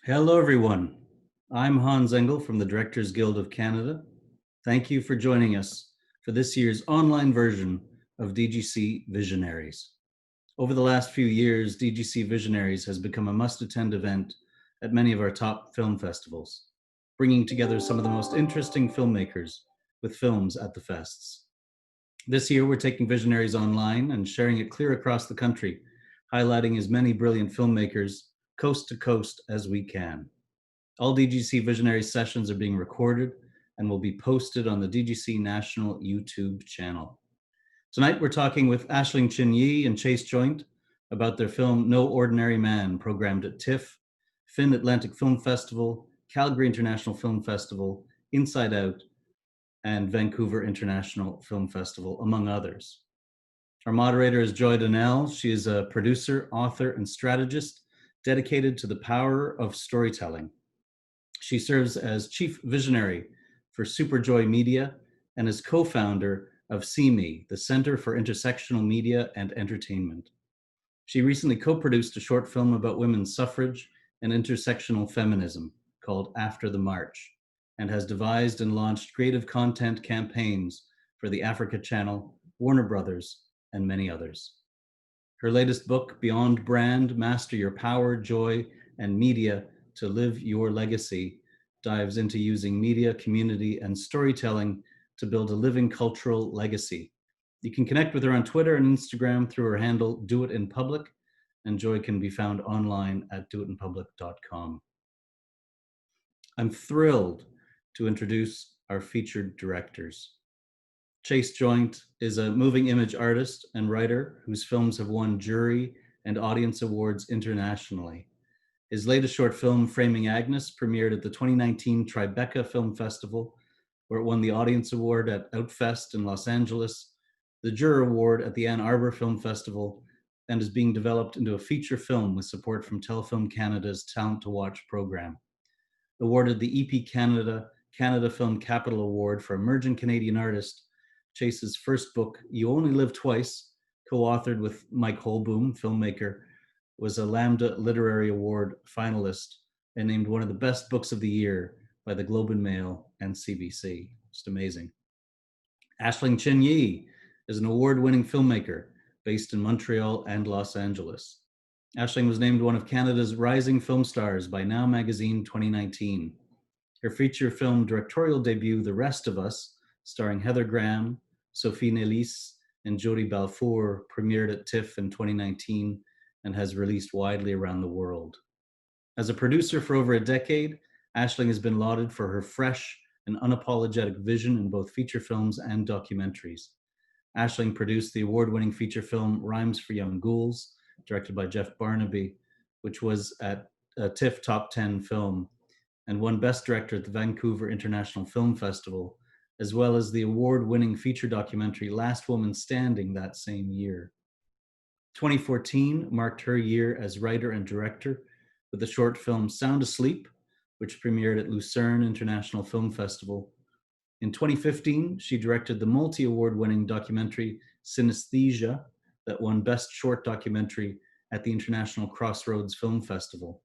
Hello, everyone. I'm Hans Engel from the Directors Guild of Canada. Thank you for joining us for this year's online version of DGC Visionaries. Over the last few years, DGC Visionaries has become a must-attend event at many of our top film festivals, bringing together some of the most interesting filmmakers with films at the fests. This year, we're taking Visionaries online and sharing it clear across the country, highlighting as many brilliant filmmakers coast to coast as we can. All DGC Visionary sessions are being recorded and will be posted on the DGC National YouTube channel. Tonight, we're talking with Aisling Chin-Yee and Chase Joynt about their film No Ordinary Man, programmed at TIFF, Finn Atlantic Film Festival, Calgary International Film Festival, Inside Out, and Vancouver International Film Festival, among others. Our moderator is Joy Donnell. She is a producer, author, and strategist dedicated to the power of storytelling. She serves as Chief Visionary for Superjoy Media and is co-founder of CME, the Center for Intersectional Media and Entertainment. She recently co-produced a short film about women's suffrage and intersectional feminism called After the March, and has devised and launched creative content campaigns for the Africa Channel, Warner Brothers, and many others. Her latest book, Beyond Brand, Master Your Power, Joy, and Media to Live Your Legacy, dives into using media, community, and storytelling to build a living cultural legacy. You can connect with her on Twitter and Instagram through her handle, Do It in Public, and Joy can be found online at doitinpublic.com. I'm thrilled to introduce our featured directors. Chase Joynt is a moving image artist and writer whose films have won jury and audience awards internationally. His latest short film, Framing Agnes, premiered at the 2019 Tribeca Film Festival, where it won the Audience Award at Outfest in Los Angeles, the Juror Award at the Ann Arbor Film Festival, and is being developed into a feature film with support from Telefilm Canada's Talent to Watch program. Awarded the EP Canada Film Capital Award for Emerging Canadian Artist, Chase's first book, You Only Live Twice, co-authored with Mike Holboom, filmmaker, was a Lambda Literary Award finalist and named one of the best books of the year by the Globe and Mail and CBC. Just amazing. Aisling Chin-Yee is an award-winning filmmaker based in Montreal and Los Angeles. Aisling was named one of Canada's Rising Film Stars by Now Magazine 2019. Her feature film directorial debut, The Rest of Us, starring Heather Graham, Sophie Nélis, and Jodie Balfour, premiered at TIFF in 2019 and has released widely around the world. As a producer for over a decade, Aisling has been lauded for her fresh and unapologetic vision in both feature films and documentaries. Aisling produced the award-winning feature film Rhymes for Young Ghouls, directed by Jeff Barnaby, which was at a TIFF Top 10 film and won Best Director at the Vancouver International Film Festival, as well as the award-winning feature documentary Last Woman Standing that same year. 2014 marked her year as writer and director with the short film Sound Asleep, which premiered at Lucerne International Film Festival. In 2015, she directed the multi-award-winning documentary Synesthesia that won Best Short Documentary at the International Crossroads Film Festival.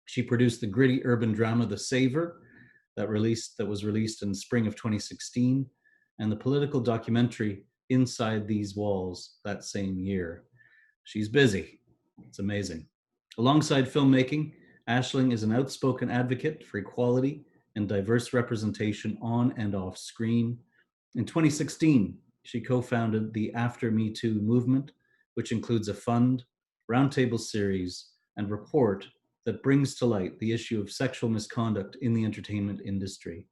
She produced the gritty urban drama The Saver that was released in spring of 2016, and the political documentary Inside These Walls that same year. She's busy. It's amazing. Alongside filmmaking, Aisling is an outspoken advocate for equality and diverse representation on and off screen. In 2016, she co-founded the After Me Too movement, which includes a fund, roundtable series, and report that brings to light the issue of sexual misconduct in the entertainment industry.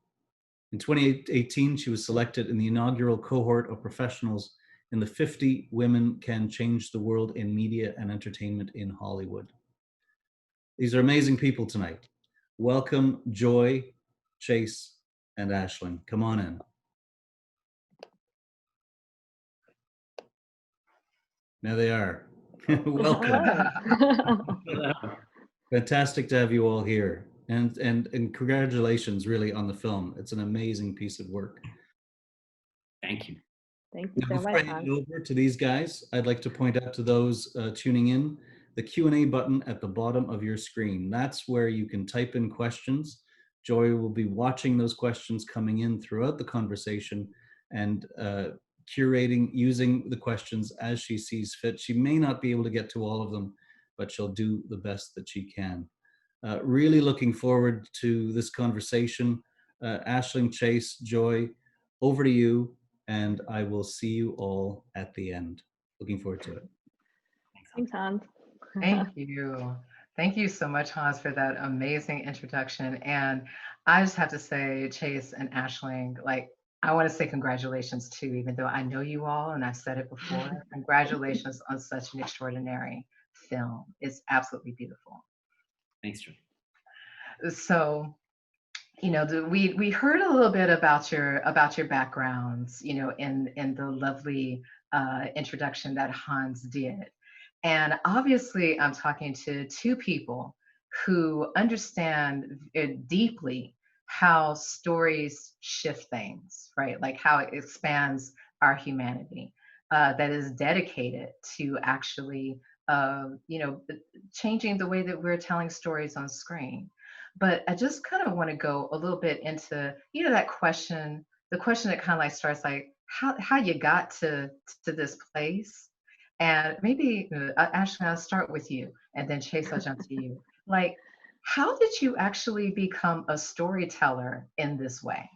In 2018, she was selected in the inaugural cohort of professionals in the 50 Women Can Change the World in Media and Entertainment in Hollywood. These are amazing people tonight. Welcome, Joy, Chase, and Aisling. Come on in. There they are. Welcome. Fantastic to have you all here. And congratulations really on the film. It's an amazing piece of work. Thank you. Thank you Now, so before much, I hand Hans. over to these guys, I'd like to point out to those tuning in the Q&A button at the bottom of your screen. That's where you can type in questions. Joy will be watching those questions coming in throughout the conversation and curating, using the questions as she sees fit. She may not be able to get to all of them, but she'll do the best that she can. Really looking forward to this conversation. Aisling, Chase, Joy, over to you, and I will see you all at the end. Looking forward to it. Thanks, Hans. Thank you. Thank you so much, Hans, for that amazing introduction. And I just have to say, Chase and Aisling, like, I want to say congratulations too, even though I know you all and I've said it before. Congratulations on such an extraordinary film. It's absolutely beautiful. Thanks, Joy. So, you know, we heard a little bit about your backgrounds, you know, in the lovely introduction that Hans did. And obviously, I'm talking to two people who understand deeply how stories shift things, right? Like how it expands our humanity, that is dedicated to actually, you know, changing the way that we're telling stories on screen. But I just kind of want to go a little bit into, you know, that question, the question that kind of like starts like, how you got to this place. And maybe, Ashley, I'll start with you, and then Chase, I'll jump to you. Like, how did you actually become a storyteller in this way?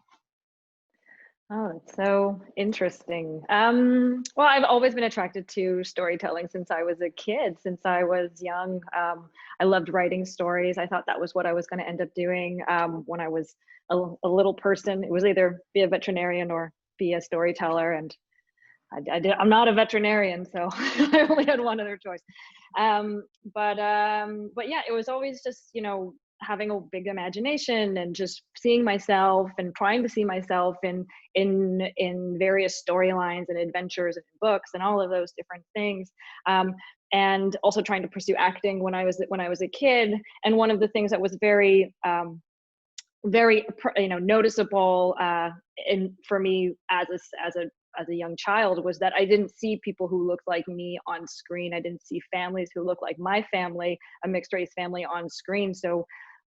Oh, it's so interesting. Well, I've always been attracted to storytelling since I was a kid, since I was young. I loved writing stories. I thought that was what I was going to end up doing when I was a little person. It was either be a veterinarian or be a storyteller. And I'm not a veterinarian, so I only had one other choice. But yeah, it was always just, you know, having a big imagination and just seeing myself and trying to see myself in various storylines and adventures and books and all of those different things. And also trying to pursue acting when I was a kid. And one of the things that was very you know, noticeable for me as a young child was that I didn't see people who looked like me on screen. I didn't see families who looked like my family, a mixed race family, on screen. So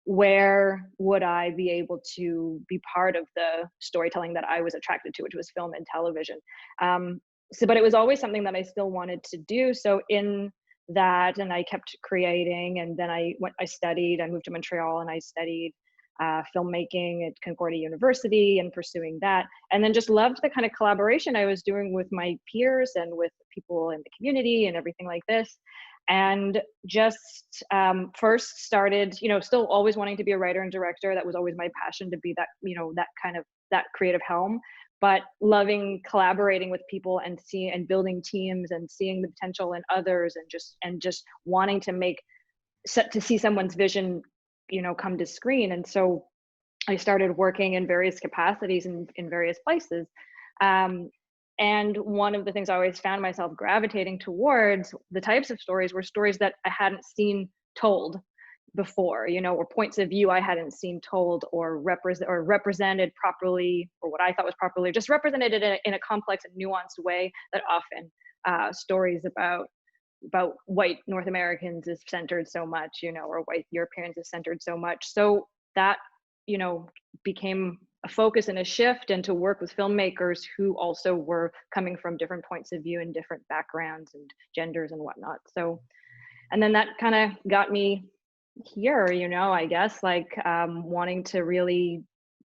where would I be able to be part of the storytelling that I was attracted to, which was film and television? But it was always something that I still wanted to do. So in that, and I kept creating, and then I moved to Montreal and I studied filmmaking at Concordia University and pursuing that, and then just loved the kind of collaboration I was doing with my peers and with people in the community and everything like this. And just first started, you know, still always wanting to be a writer and director. That was always my passion, to be that, you know, that creative helm, but loving collaborating with people and building teams and seeing the potential in others, and just wanting to see someone's vision, you know, come to screen. And so I started working in various capacities in various places. And one of the things I always found myself gravitating towards, the types of stories, were stories that I hadn't seen told before, you know, or points of view I hadn't seen told or represented properly, or what I thought was properly, just represented in a complex and nuanced way that often stories about white North Americans is centered so much, you know, or white Europeans is centered so much. So that, you know, became a focus and a shift, and to work with filmmakers who also were coming from different points of view and different backgrounds and genders and whatnot. So, and then that kind of got me here, you know, I guess, like wanting to really,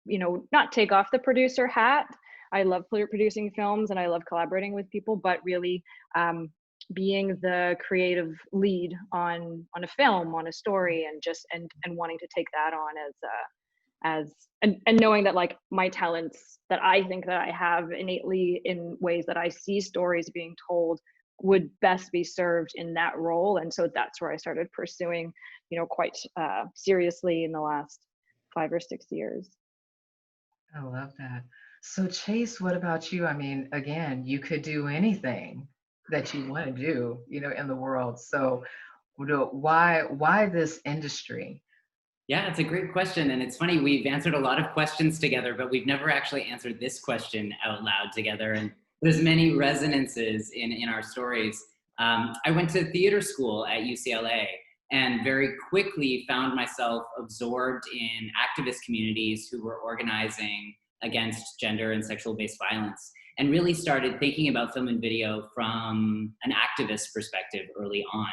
you know, not take off the producer hat. I love producing films and I love collaborating with people, but really being the creative lead on a film, on a story, and just and wanting to take that on and knowing that, like, my talents that I think that I have innately in ways that I see stories being told would best be served in that role. And so that's where I started pursuing, you know, quite seriously in the last 5 or 6 years. I love that. So Chase, what about you? I mean, again, you could do anything that you want to do, you know, in the world. So why this industry? Yeah, it's a great question. And it's funny, we've answered a lot of questions together, but we've never actually answered this question out loud together. And there's many resonances in our stories. I went to theater school at UCLA and very quickly found myself absorbed in activist communities who were organizing against gender and sexual-based violence, and really started thinking about film and video from an activist perspective early on.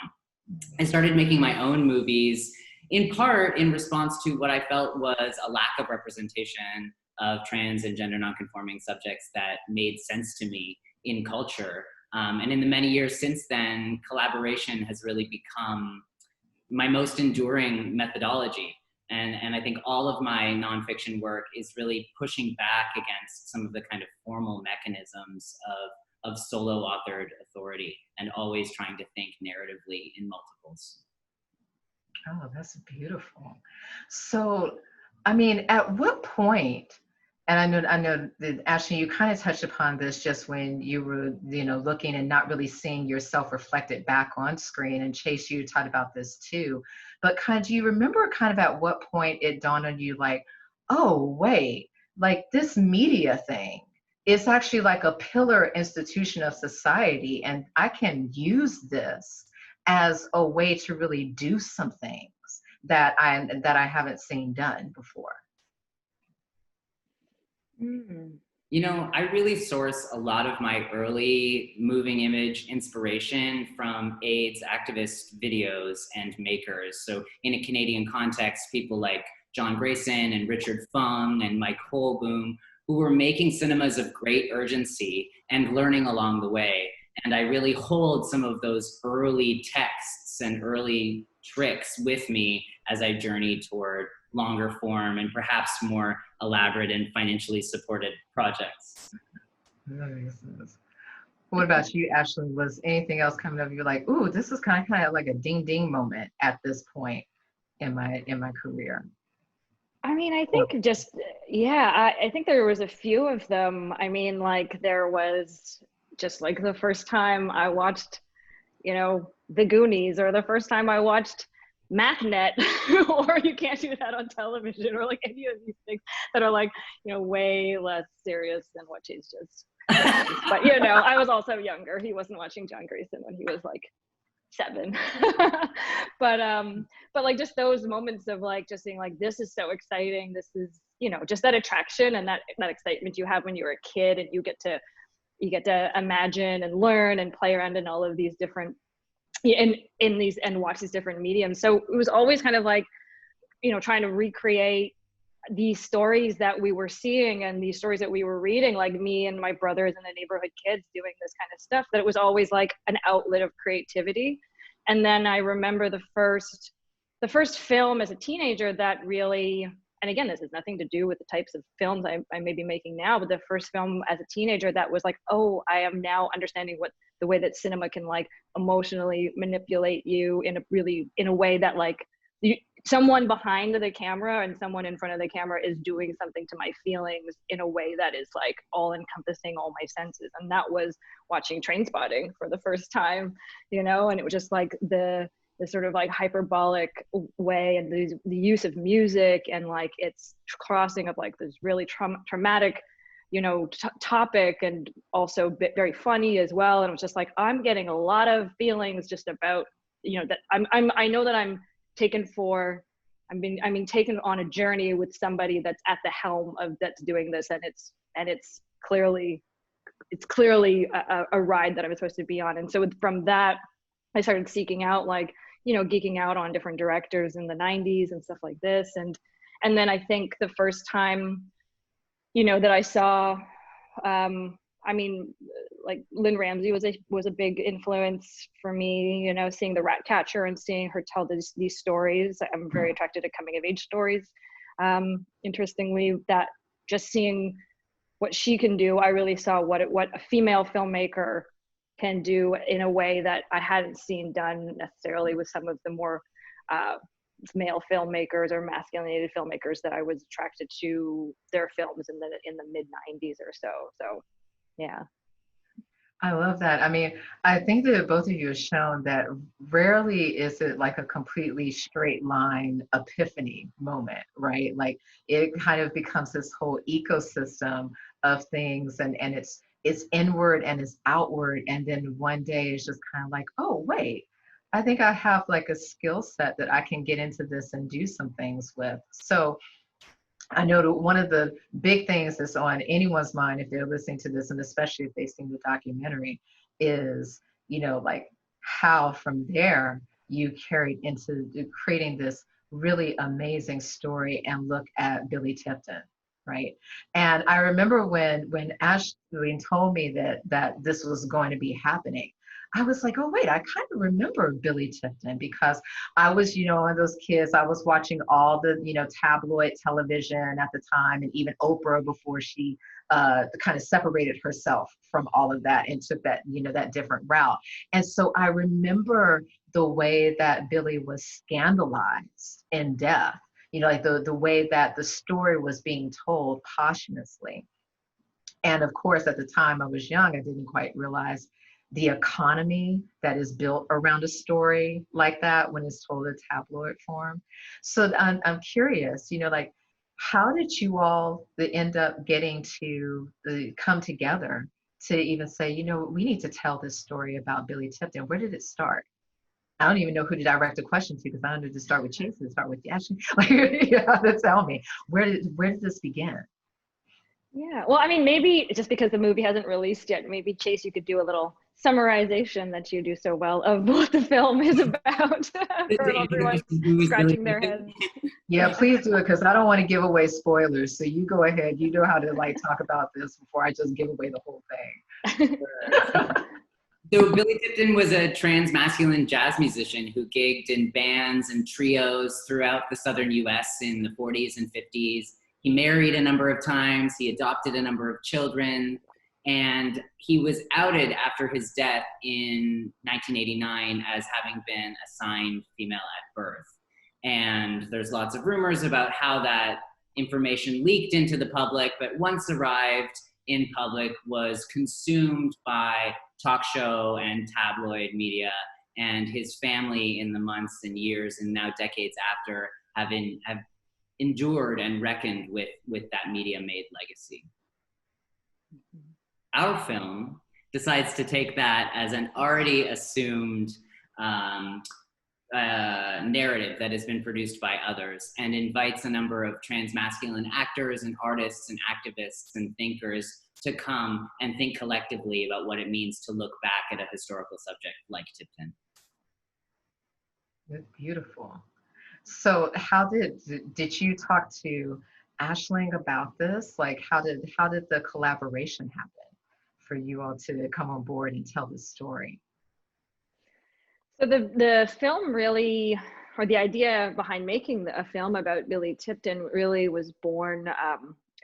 I started making my own movies, in part in response to what I felt was a lack of representation of trans and gender nonconforming subjects that made sense to me in culture. And in the many years since then, collaboration has really become my most enduring methodology. And I think all of my nonfiction work is really pushing back against some of the kind of formal mechanisms of solo authored authority, and always trying to think narratively in multiples. Oh, that's beautiful. So, I mean, at what point, and I know that Ashley, you kind of touched upon this just when you were, looking and not really seeing yourself reflected back on screen, and Chase, you talked about this too, but do you remember kind of at what point it dawned on you like, oh, wait, like this media thing is actually like a pillar institution of society, and I can use this as a way to really do some things that I haven't seen done before? You know, I really source a lot of my early moving image inspiration from AIDS activist videos and makers. So in a Canadian context, people like John Grayson and Richard Fung and Mike Holboom, who were making cinemas of great urgency and learning along the way. And I really hold some of those early texts and early tricks with me as I journey toward longer form and perhaps more elaborate and financially supported projects. That makes sense. What about you, Ashley? Was anything else coming up? You're like, ooh, this is kind of like a ding ding moment at this point in my career. I mean, I think just, yeah, I think there was a few of them. I mean, like there was just like the first time I watched, The Goonies, or the first time I watched MathNet, or You Can't Do That on Television, or like any of these things that are like, way less serious than what she's just. But I was also younger. He wasn't watching John Grayson when he was like 7. but like just those moments of like just being like, this is so exciting. This is, just that attraction and that excitement you have when you're a kid, and you get to imagine and learn and play around in all of these different in these and watch these different mediums. So it was always kind of like, trying to recreate these stories that we were seeing and these stories that we were reading, like me and my brothers and the neighborhood kids doing this kind of stuff, that it was always like an outlet of creativity. And then I remember the first film as a teenager that really, and again, this has nothing to do with the types of films I may be making now, but the first film as a teenager that was like, oh, I am now understanding what the way that cinema can like emotionally manipulate you in a way that like someone behind the camera and someone in front of the camera is doing something to my feelings in a way that is like all encompassing all my senses. And that was watching Trainspotting for the first time, and it was just like the sort of like hyperbolic way, and the use of music, and like it's crossing of like this really traumatic, topic, and also very funny as well. And it was just like, I'm getting a lot of feelings just about, that I know that I'm being taken on a journey with somebody that's at the helm of that's doing this, and it's clearly a ride that I'm supposed to be on. And so from that, I started seeking out like, geeking out on different directors in the 90s and stuff like this. And then I think the first time, that I saw, like Lynn Ramsey was a big influence for me, seeing The Rat Catcher and seeing her tell these stories. I'm very attracted to coming of age stories. Interestingly, that just seeing what she can do, I really saw what a female filmmaker can do in a way that I hadn't seen done necessarily with some of the more male filmmakers or masculinated filmmakers that I was attracted to their films in the mid 90s or so. So, yeah. I love that. I mean, I think that both of you have shown that rarely is it like a completely straight line epiphany moment, right? Like it kind of becomes this whole ecosystem of things, and it's inward and it's outward. And then one day it's just kind of like, oh, wait, I think I have like a skill set that I can get into this and do some things with. So I know that one of the big things that's on anyone's mind if they're listening to this, and especially if they've seen the documentary, is, like how from there you carried into creating this really amazing story and look at Billy Tipton, right? And I remember when Ashley told me that this was going to be happening, I was like, oh, wait, I kind of remember Billy Tipton because I was, one of those kids, I was watching all the, tabloid television at the time, and even Oprah before she kind of separated herself from all of that and took that, that different route. And so I remember the way that Billy was scandalized in death, like the way that the story was being told posthumously. And of course, at the time I was young, I didn't quite realize the economy that is built around a story like that when it's told in tabloid form. So I'm curious, like, how did you all end up getting to come together to even say, we need to tell this story about Billy Tipton? Where did it start? I don't even know who to direct the question to, because I don't know to start with Chase and start with Ashley. Like, you have to tell me, where did this begin? Yeah, well, I mean, maybe just because the movie hasn't released yet, maybe Chase, you could do a little summarization that you do so well of what the film is about for everyone scratching their heads. Yeah, please do it, because I don't want to give away spoilers. So you go ahead. You know how to talk about this before I just give away the whole thing. So Billy Tipton was a trans-masculine jazz musician who gigged in bands and trios throughout the southern US in the 40s and 50s. He married a number of times, he adopted a number of children, and he was outed after his death in 1989 as having been assigned female at birth. And there's lots of rumors about how that information leaked into the public, but once arrived in public was consumed by talk show and tabloid media, and his family in the months and years and now decades after have endured and reckoned with that media-made legacy. Our film decides to take that as an already assumed narrative that has been produced by others, and invites a number of trans-masculine actors and artists and activists and thinkers to come and think collectively about what it means to look back at a historical subject like Tipton. That's beautiful. So how did you talk to Aisling about this? Like, how did the collaboration happen for you all to come on board and tell this story? So the film really, or the idea behind making a film about Billy Tipton really was born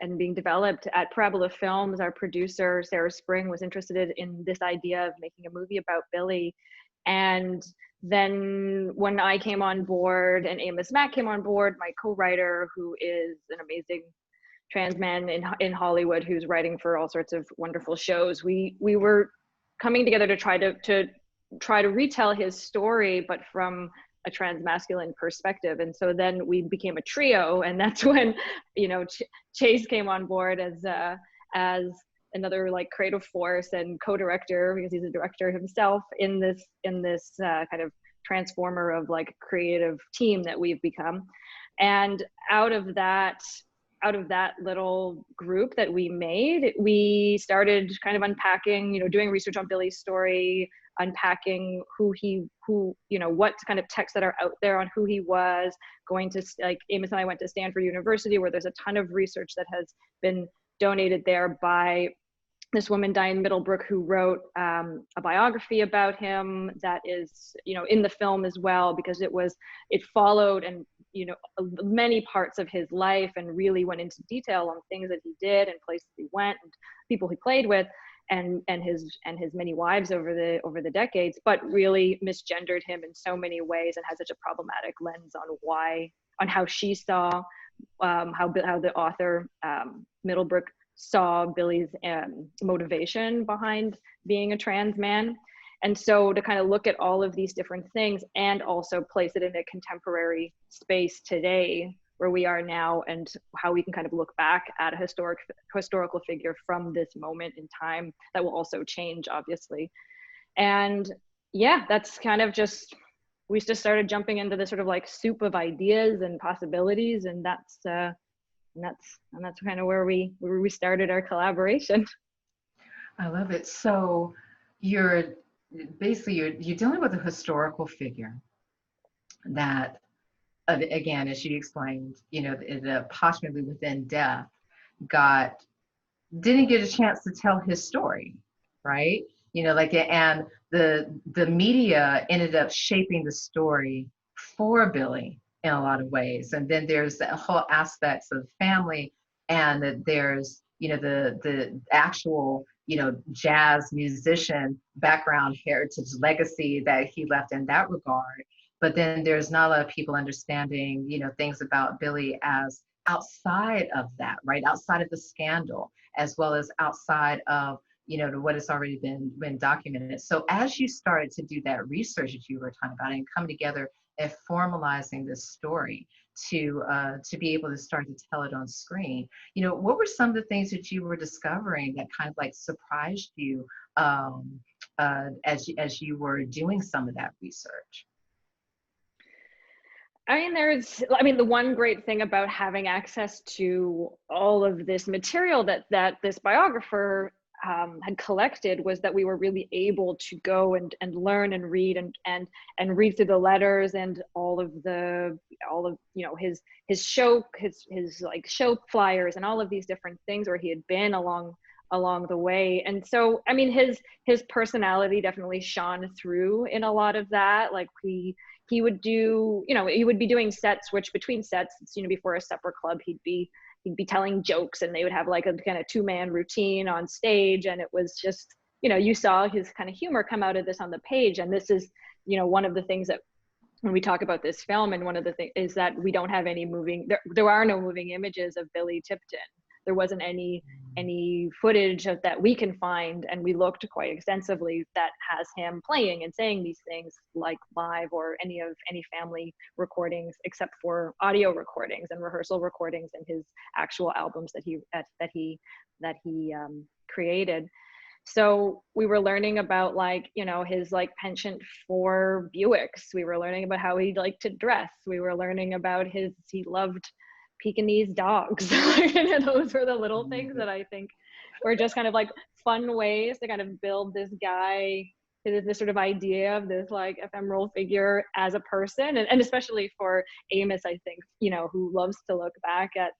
and being developed at Parabola Films. Our producer, Sarah Spring, was interested in this idea of making a movie about Billy. And then when I came on board and Amos Mack came on board, my co-writer, who is an amazing trans man in Hollywood who's writing for all sorts of wonderful shows, we were coming together to try to retell his story, but from a trans-masculine perspective. And so then we became a trio, and that's when, Chase came on board as another creative force and co-director, because he's a director himself in this kind of transformer of creative team that we've become. And out of that little group that we made, we started kind of unpacking, doing research on Billy's story, unpacking what kind of texts that are out there on who he was. Going to Amos and I went to Stanford University, where there's a ton of research that has been donated there by this woman, Diane Middlebrook, who wrote a biography about him that is, in the film as well, because it followed and many parts of his life and really went into detail on things that he did and places he went and people he played with, and his many wives over the decades, but really misgendered him in so many ways and has such a problematic lens on how she saw how the author Middlebrook saw Billy's motivation behind being a trans man. And so to kind of look at all of these different things and also place it in a contemporary space today, where we are now and how we can kind of look back at a historical figure from this moment in time that will also change, obviously. And yeah, that's kind of just, we just started jumping into this sort of like soup of ideas and possibilities, and that's kind of where we started our collaboration. I love it. So you're dealing with a historical figure that, again, as you explained, the posthumously within death didn't get a chance to tell his story, right? And the media ended up shaping the story for Billy in a lot of ways. And then there's the whole aspects of family, and that there's, the actual, jazz musician background, heritage, legacy that he left in that regard. But then there's not a lot of people understanding, things about Billy as outside of that, right? Outside of the scandal, as well as outside of, what has already been documented. So as you started to do that research that you were talking about and come together and formalizing this story to be able to start to tell it on screen, what were some of the things that you were discovering that kind of like surprised you as you were doing some of that research? The one great thing about having access to all of this material that this biographer had collected was that we were really able to go and learn and read and read through the letters and all of his show show flyers and all of these different things where he had been along the way. And so his personality definitely shone through in a lot of that. Like he would do, he would be doing sets, which between sets, before a supper club, he'd be telling jokes, and they would have like a kind of 2-man routine on stage. And it was just, you saw his kind of humor come out of this on the page. And this is, one of the things that when we talk about this film, and one of the things is that we don't have any there are no moving images of Billy Tipton. There wasn't any footage that we can find, and we looked quite extensively, that has him playing and saying these things like live or any family recordings, except for audio recordings and rehearsal recordings and his actual albums that he created. So we were learning about his penchant for Buicks. We were learning about how he liked to dress. We were learning about he loved Pekingese dogs. Those were the little things that I think were just kind of like fun ways to kind of build this guy, this sort of idea of this like ephemeral figure as a person, and especially for Amos, I think, who loves to look back at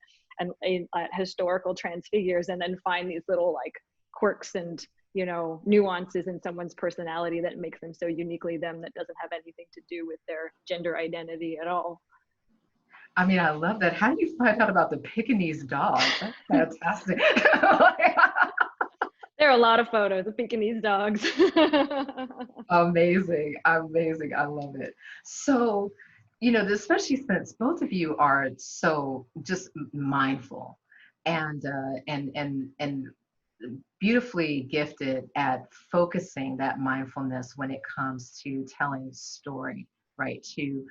historical transfigures and then find these little like quirks and nuances in someone's personality that makes them so uniquely them, that doesn't have anything to do with their gender identity at all. I love that. How do you find out about the Pekingese dog? That's fantastic. There are a lot of photos of Pekingese dogs. Amazing. I love it. So, especially since both of you are so just mindful and beautifully gifted at focusing that mindfulness when it comes to telling the story, right? To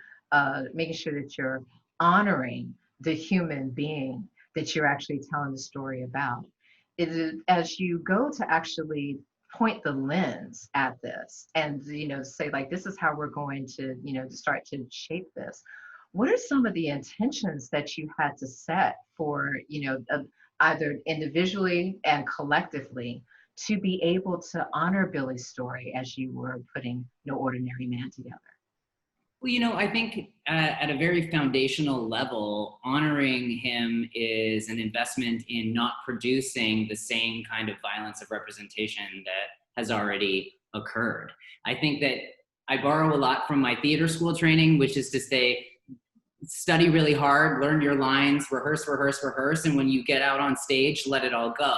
making sure that you're honoring the human being that you're actually telling the story about. It is, as you go to actually point the lens at this and say like, this is how we're going to to start to shape this. What are some of the intentions that you had to set for either individually and collectively to be able to honor Billy's story as you were putting No Ordinary Man together? Well, I think at a very foundational level, honoring him is an investment in not producing the same kind of violence of representation that has already occurred. I think that I borrow a lot from my theater school training, which is to say, study really hard, learn your lines, rehearse, and when you get out on stage, let it all go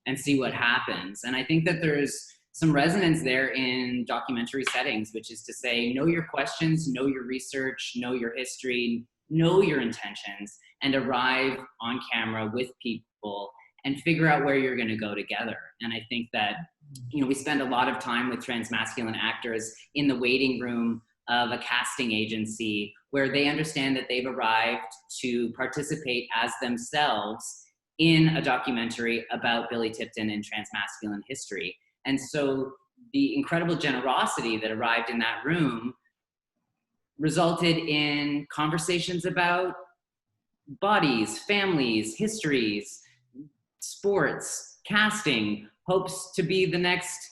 and see what happens. And I think that there's some resonance there in documentary settings, which is to say, know your questions, know your research, know your history, know your intentions, and arrive on camera with people and figure out where you're going to go together. And I think that, we spend a lot of time with transmasculine actors in the waiting room of a casting agency where they understand that they've arrived to participate as themselves in a documentary about Billy Tipton and transmasculine history. And so the incredible generosity that arrived in that room resulted in conversations about bodies, families, histories, sports, casting, hopes to be the next,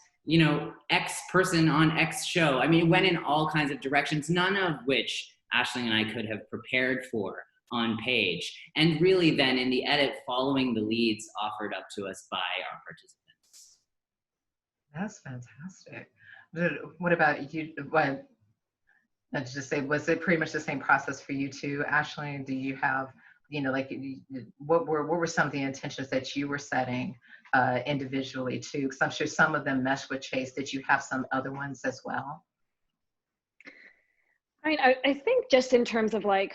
X person on X show. I mean, it went in all kinds of directions, none of which Aisling and I could have prepared for on page. And really then in the edit, following the leads offered up to us by our participants. That's fantastic. What about you? What, let's just say, was it pretty much the same process for you too, Aisling? Do you have, what were some of the intentions that you were setting individually too? Because I'm sure some of them mesh with Chase. Did you have some other ones as well? I mean, I think just in terms of like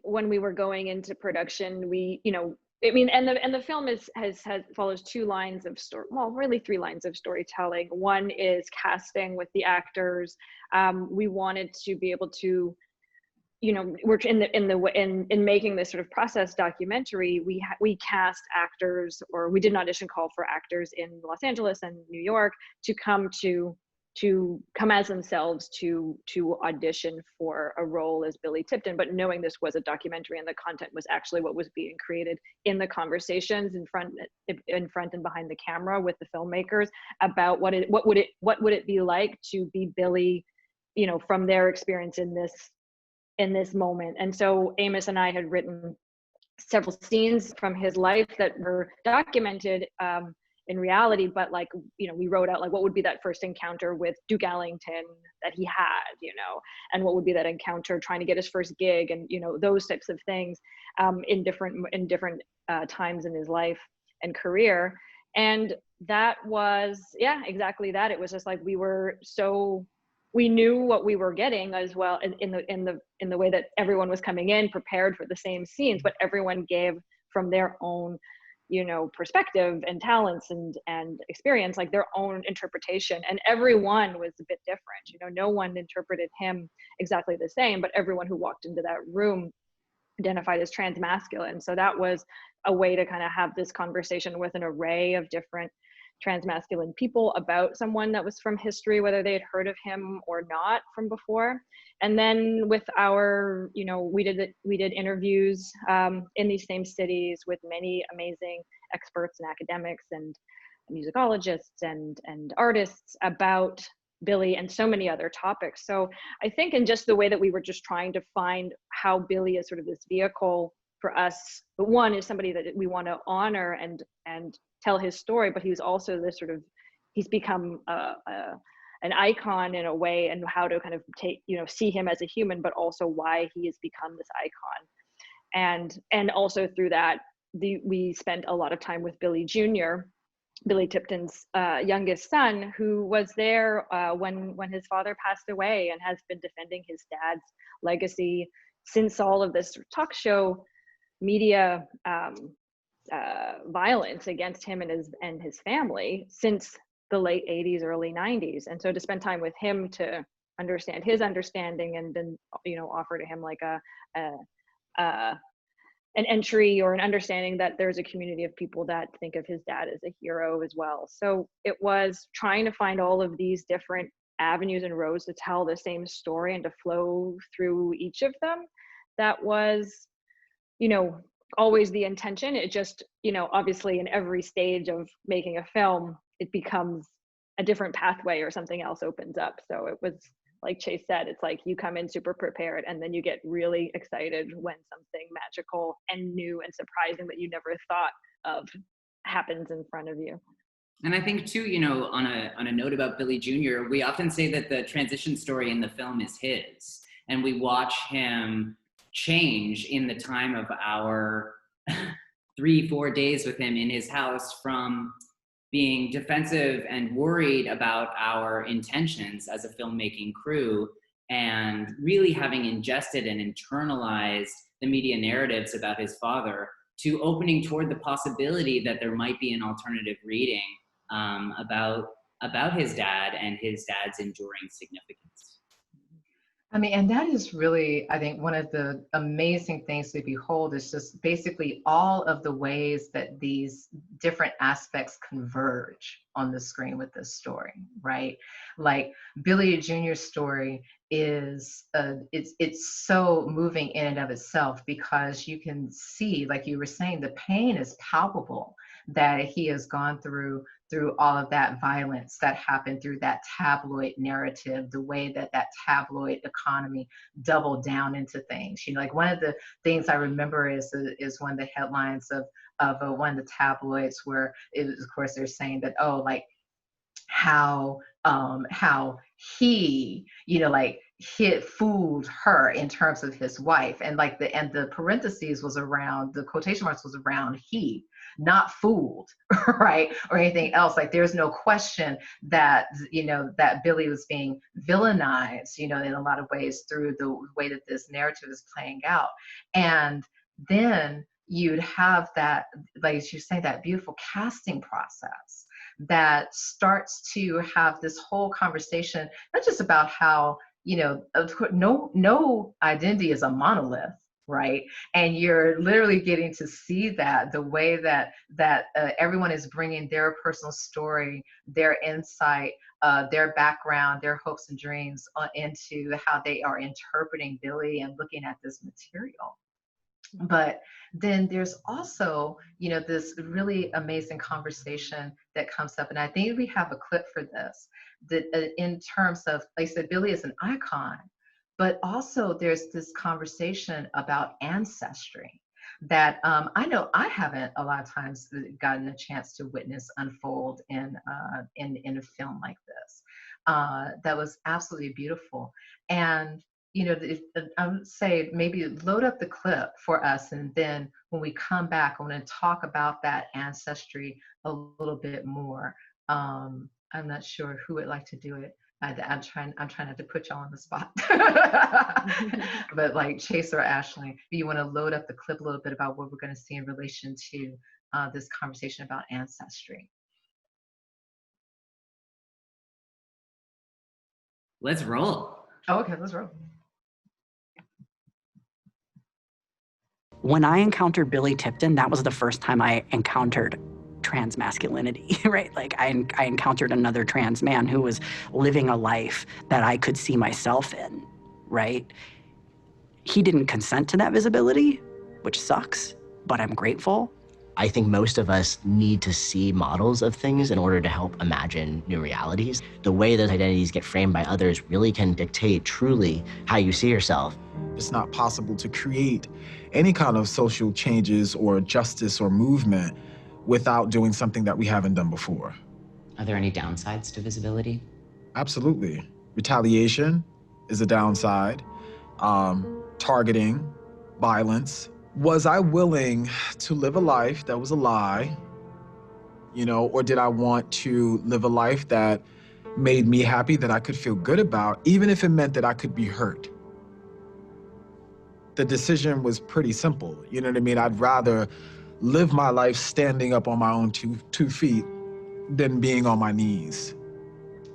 when we were going into production, we, I mean, and the film follows two lines of story, well, really three lines of storytelling. One is casting with the actors. We wanted to be able to, we're in making this sort of process documentary. We cast actors, or we did an audition call for actors in Los Angeles and New York to come as themselves to audition for a role as Billy Tipton, but knowing this was a documentary and the content was actually what was being created in the conversations in front and behind the camera with the filmmakers about what would it be like to be Billy, from their experience in this moment. And so Amos and I had written several scenes from his life that were documented in reality, but we wrote out what would be that first encounter with Duke Ellington that he had, and what would be that encounter trying to get his first gig, and those types of things in different times in his life and career. And that was, exactly that. It was just like we knew what we were getting as well in the way that everyone was coming in prepared for the same scenes, but everyone gave from their own perspective and talents and experience, their own interpretation. And everyone was a bit different. No one interpreted him exactly the same, but everyone who walked into that room identified as transmasculine. So that was a way to kind of have this conversation with an array of different transmasculine people about someone that was from history, whether they had heard of him or not from before. And then with our, we did interviews in these same cities with many amazing experts and academics and musicologists and artists about Billy and so many other topics. So I think in just the way that we were just trying to find how Billy is sort of this vehicle for us, but one is somebody that we want to honor and tell his story, but he's also this sort of, he's become an icon in a way, and how to kind of see him as a human, but also why he has become this icon. And also through that, we spent a lot of time with Billy Jr., Billy Tipton's youngest son, who was there when his father passed away, and has been defending his dad's legacy since all of this talk show media violence against him and his family since the late 80s, early 90s. And so to spend time with him to understand his understanding, and then offer to him an entry or an understanding that there's a community of people that think of his dad as a hero as well. So it was trying to find all of these different avenues and roads to tell the same story and to flow through each of them. That was, always the intention. It just, obviously in every stage of making a film, it becomes a different pathway or something else opens up. So it was, like Chase said, it's like you come in super prepared and then you get really excited when something magical and new and surprising that you never thought of happens in front of you. And I think too, on a note about Billy Jr., we often say that the transition story in the film is his, and we watch him change in the time of our 3-4 days with him in his house, from being defensive and worried about our intentions as a filmmaking crew, and really having ingested and internalized the media narratives about his father, to opening toward the possibility that there might be an alternative reading about his dad and his dad's enduring significance. I mean, and that is really, I think, one of the amazing things to behold is just basically all of the ways that these different aspects converge on the screen with this story, right? Like Billy Jr.'s story is, it's so moving in and of itself because you can see, like you were saying, the pain is palpable that he has gone through all of that violence that happened through that tabloid narrative, the way that that tabloid economy doubled down into things. You know, like one of the things I remember is one of the headlines of one of the tabloids where it was, of course, they're saying that, oh, like how he, you know, like he fooled her in terms of his wife, and like the parentheses was around, the quotation marks was around he, not fooled, right, or anything else. Like there's no question that, you know, that Billy was being villainized, you know, in a lot of ways through the way that this narrative is playing out. And then you'd have that, like you say, that beautiful casting process that starts to have this whole conversation, not just about how, you know, of course, no identity is a monolith, right? And you're literally getting to see that the way that everyone is bringing their personal story, their insight, their background, their hopes and dreams into how they are interpreting Billy and looking at this material. But then there's also, you know, this really amazing conversation that comes up, and I think we have a clip for this, that in terms of, like I said, Billy is an icon, but also there's this conversation about ancestry that I know I haven't a lot of times gotten a chance to witness unfold in a film like this. That was absolutely beautiful. And you know, I would say maybe load up the clip for us, and then when we come back, I want to talk about that ancestry a little bit more. I'm not sure who would like to do it. I'm trying not to put y'all on the spot, but like Chase or Ashley, you want to load up the clip a little bit about what we're going to see in relation to this conversation about ancestry. Let's roll. Oh, okay, let's roll. When I encountered Billy Tipton, that was the first time I encountered trans masculinity, right? Like I encountered another trans man who was living a life that I could see myself in, right? He didn't consent to that visibility, which sucks, but I'm grateful. I think most of us need to see models of things in order to help imagine new realities. The way those identities get framed by others really can dictate truly how you see yourself. It's not possible to create any kind of social changes or justice or movement without doing something that we haven't done before. Are there any downsides to visibility? Absolutely. Retaliation is a downside. Targeting, violence. Was I willing to live a life that was a lie, you know, or did I want to live a life that made me happy, that I could feel good about, even if it meant that I could be hurt? The decision was pretty simple, you know what I mean? I'd rather live my life standing up on my own two feet than being on my knees,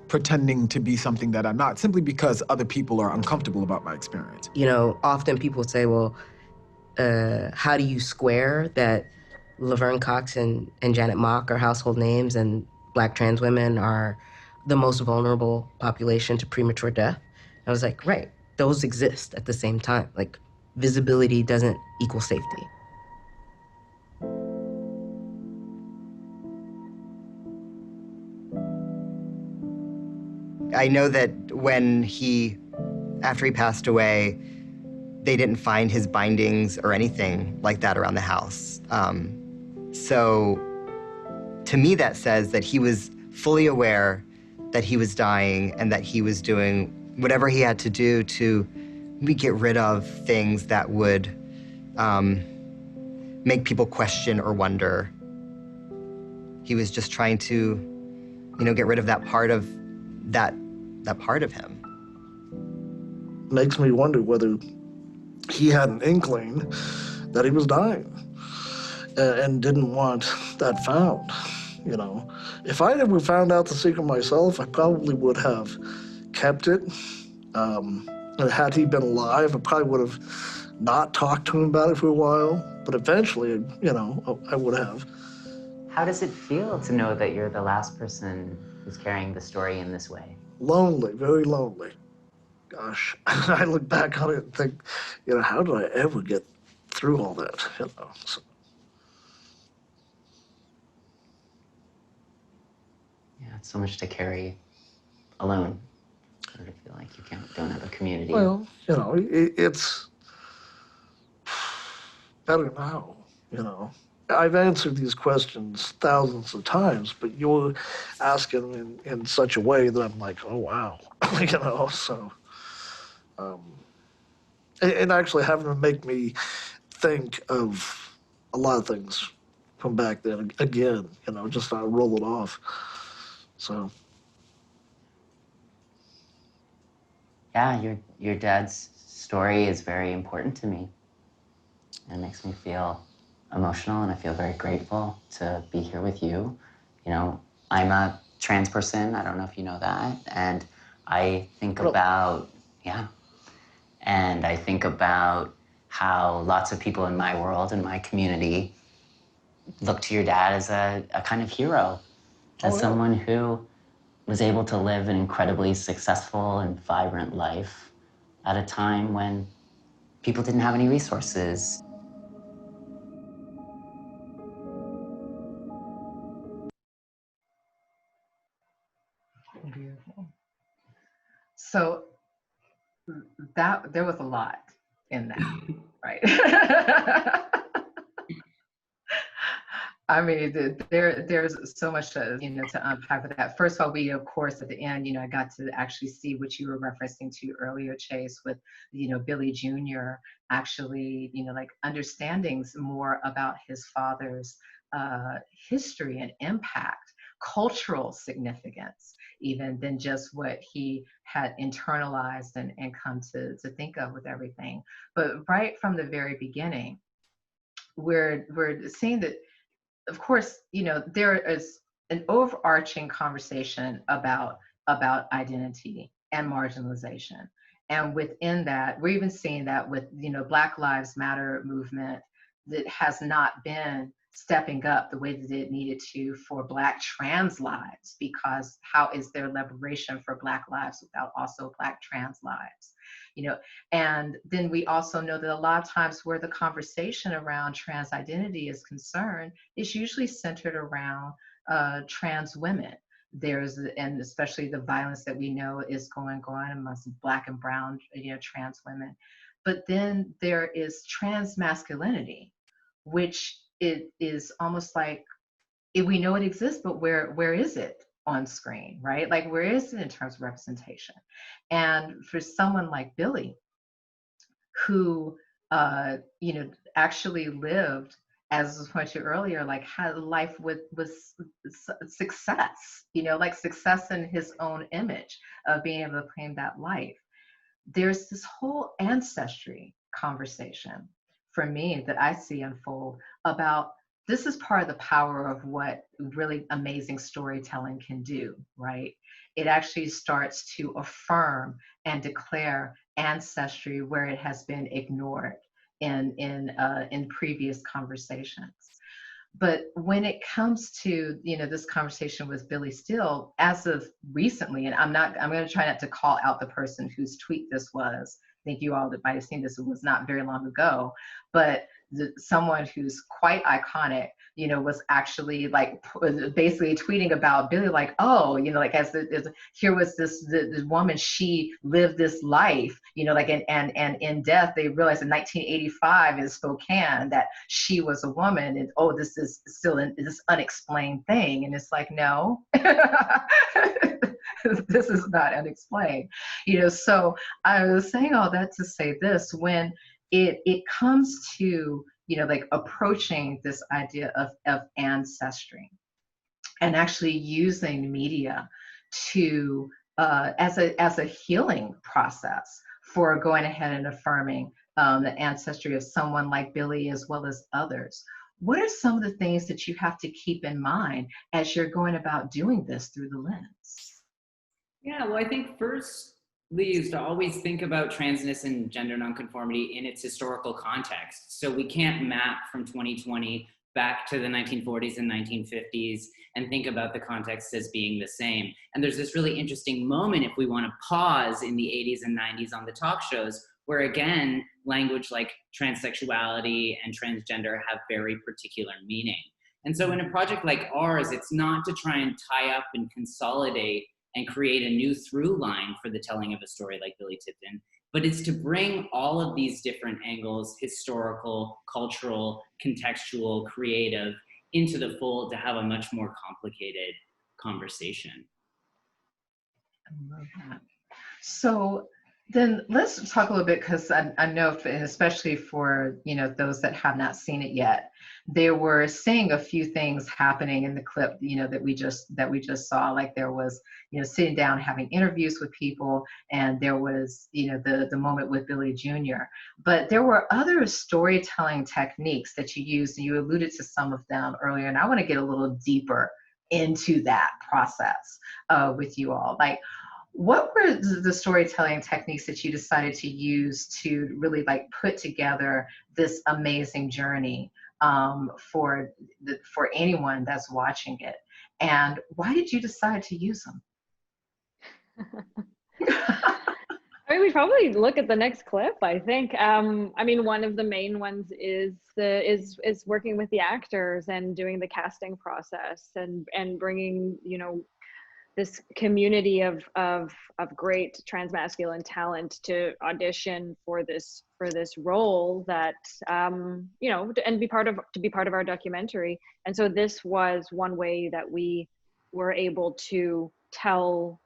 pretending to be something that I'm not, simply because other people are uncomfortable about my experience. You know, often people say, well, how do you square that Laverne Cox and Janet Mock are household names and Black trans women are the most vulnerable population to premature death? I was like, right, those exist at the same time. Like, visibility doesn't equal safety. I know that when after he passed away, they didn't find his bindings or anything like that around the house. So to me, that says that he was fully aware that he was dying and that he was doing whatever he had to do to get rid of things that would make people question or wonder. He was just trying to, you know, get rid of that part of that part of him. Makes me wonder whether he had an inkling that he was dying and didn't want that found, you know. If I ever found out the secret myself, I probably would have kept it And had he been alive, I probably would have not talked to him about it for a while. But eventually, I would have. How does it feel to know that you're the last person who's carrying the story in this way? Lonely, very lonely. Gosh, I look back on it and think, how did I ever get through all that? So. Yeah, it's so much to carry alone. Or to feel like you don't have a community. Well, it's better now, I've answered these questions thousands of times, but you're asking them in such a way that I'm like, oh, wow, so. And actually having to make me think of a lot of things from back then again, just not roll it off. So. Yeah, your dad's story is very important to me. It makes me feel emotional, and I feel very grateful to be here with you. I'm a trans person. I don't know if you know that. And I think about, and I think about how lots of people in my world, in my community, look to your dad as a kind of hero, as someone who was able to live an incredibly successful and vibrant life at a time when people didn't have any resources. Beautiful. So that there was a lot in that, right? I mean, there's so much to unpack with that. First of all, we of course at the end, I got to actually see what you were referencing to earlier, Chase, with Billy Jr. actually like understanding more about his father's history and impact, cultural significance, even than just what he had internalized and come to think of with everything. But right from the very beginning, we're seeing that, of course, there is an overarching conversation about identity and marginalization. And within that, we're even seeing that with, Black Lives Matter movement that has not been stepping up the way that it needed to for Black trans lives, because how is there liberation for Black lives without also Black trans lives? And then we also know that a lot of times where the conversation around trans identity is concerned, it's usually centered around trans women. And especially the violence that we know is going on amongst Black and brown, trans women. But then there is trans masculinity, which it is almost like we know it exists, but where is it on screen, right? Like, where is it in terms of representation? And for someone like Billy, who actually lived, as was pointed to earlier, like had a life with success, like success in his own image of being able to claim that life. There's this whole ancestry conversation for me that I see unfold about this is part of the power of what really amazing storytelling can do, right? It actually starts to affirm and declare ancestry where it has been ignored in previous conversations. But when it comes to this conversation with Billy Steele, as of recently, and I'm going to try not to call out the person whose tweet this was. I think you all that might have seen this, it was not very long ago, but someone who's quite iconic, was actually like basically tweeting about Billy, like, oh, like as here was this woman, she lived this life, like and in death they realized in 1985 in Spokane that she was a woman, and oh, this is still this unexplained thing, and it's like, no. This is not unexplained, so I was saying all that to say this: when it comes to like approaching this idea of ancestry and actually using media to as a healing process for going ahead and affirming the ancestry of someone like Billy as well as others, what are some of the things that you have to keep in mind as you're going about doing this through the lens? Yeah, well, I think first used to always think about transness and gender nonconformity in its historical context. So we can't map from 2020 back to the 1940s and 1950s and think about the context as being the same. And there's this really interesting moment, if we want to pause in the 80s and 90s on the talk shows, where again, language like transsexuality and transgender have very particular meaning. And so in a project like ours, it's not to try and tie up and consolidate and create a new through line for the telling of a story like Billy Tipton, but it's to bring all of these different angles, historical, cultural, contextual, creative, into the fold to have a much more complicated conversation. I love that. So then let's talk a little bit, because I know, especially for, you know, those that have not seen it yet, they were seeing a few things happening in the clip, you know, that we just saw. Like there was, you know, sitting down having interviews with people, and there was, you know, the moment with Billy Jr. But there were other storytelling techniques that you used, and you alluded to some of them earlier, and I want to get a little deeper into that process with you all. Like, what were the storytelling techniques that you decided to use to really like put together this amazing journey for anyone that's watching it? And why did you decide to use them? I mean, we probably look at the next clip, I think. I mean, one of the main ones is working with the actors and doing the casting process and bringing, you know, this community of great transmasculine talent to audition for this role that you know, and to be part of our documentary. And so this was one way that we were able to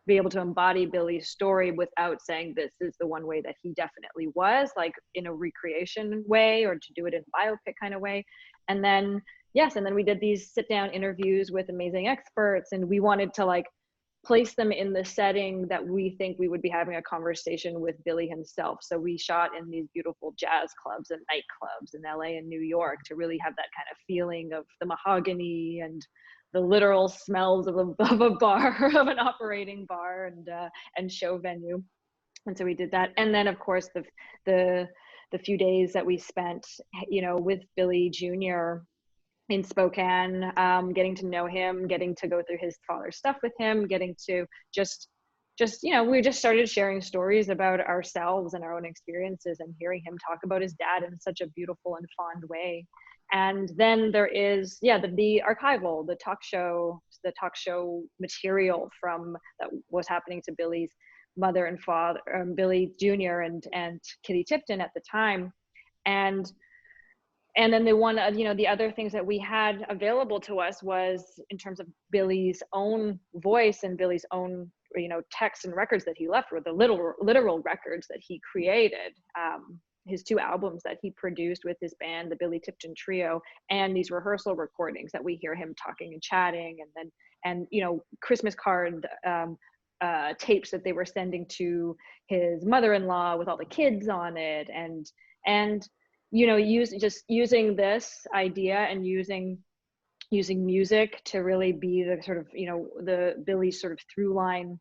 be able to embody Billy's story without saying this is the one way that he definitely was, like in a recreation way, or to do it in a biopic kind of way. And then we did these sit down interviews with amazing experts, and we wanted to like place them in the setting that we think we would be having a conversation with Billy himself. So we shot in these beautiful jazz clubs and nightclubs in LA and New York to really have that kind of feeling of the mahogany and the literal smells of a bar, of an operating bar and show venue. And so we did that. And then of course the few days that we spent, you know, with Billy Jr. in Spokane, getting to know him, getting to go through his father's stuff with him, getting to just, you know, we just started sharing stories about ourselves and our own experiences, and hearing him talk about his dad in such a beautiful and fond way. And then there is, the archival, the talk show material from that was happening to Billy's mother and father, Billy Jr. and Kitty Tipton at the time. And then the other things that we had available to us was in terms of Billy's own voice and Billy's own, you know, texts and records that he left, were the literal records that he created, his 2 albums that he produced with his band, the Billy Tipton Trio, and these rehearsal recordings that we hear him talking and chatting, and you know, Christmas card tapes that they were sending to his mother-in-law with all the kids on it, and you know, using this idea and using music to really be the sort of, you know, the Billy's sort of through line,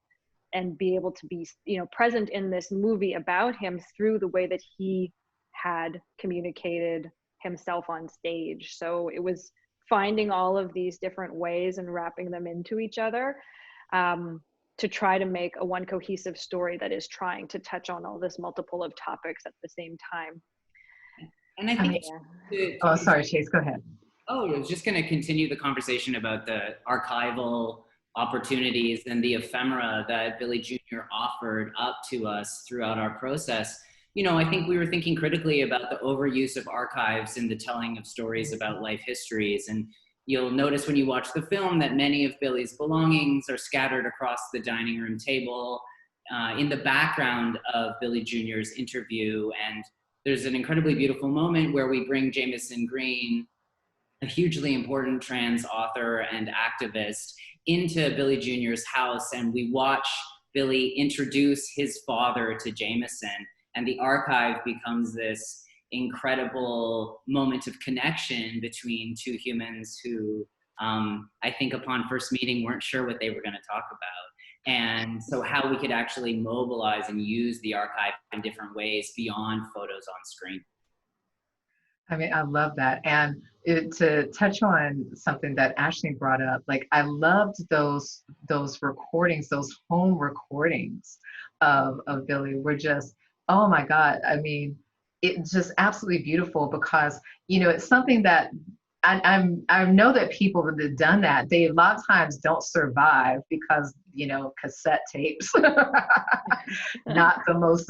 and be able to be, you know, present in this movie about him through the way that he had communicated himself on stage. So it was finding all of these different ways and wrapping them into each other, to try to make one cohesive story that is trying to touch on all this multiple of topics at the same time. And I think sorry, Chase, go ahead. Oh, I was just going to continue the conversation about the archival opportunities and the ephemera that Billy Jr. offered up to us throughout our process. You know, I think we were thinking critically about the overuse of archives in the telling of stories about life histories. And you'll notice when you watch the film that many of Billy's belongings are scattered across the dining room table in the background of Billy Jr.'s interview. And there's an incredibly beautiful moment where we bring Jamison Green, a hugely important trans author and activist, into Billy Jr.'s house, and we watch Billy introduce his father to Jamison, and the archive becomes this incredible moment of connection between 2 humans who I think upon first meeting weren't sure what they were going to talk about. And so how we could actually mobilize and use the archive in different ways beyond photos on screen. I mean, I love that. And to touch on something that Ashley brought up, like I loved those recordings, those home recordings of Billy were just, oh my God. I mean, it's just absolutely beautiful because, you know, it's something that I know that people that have done that, they a lot of times don't survive because, you know, cassette tapes, not the most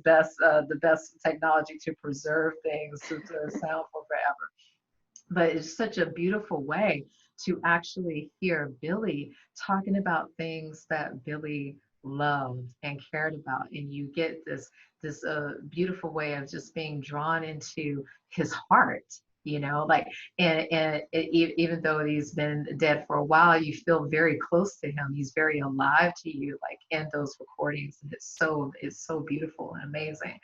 best, the best technology to preserve things to sound for forever. But it's such a beautiful way to actually hear Billy talking about things that Billy loved and cared about, and you get this beautiful way of just being drawn into his heart, you know, like, even though he's been dead for a while, you feel very close to him. He's very alive to you, like in those recordings, and it's so beautiful and amazing.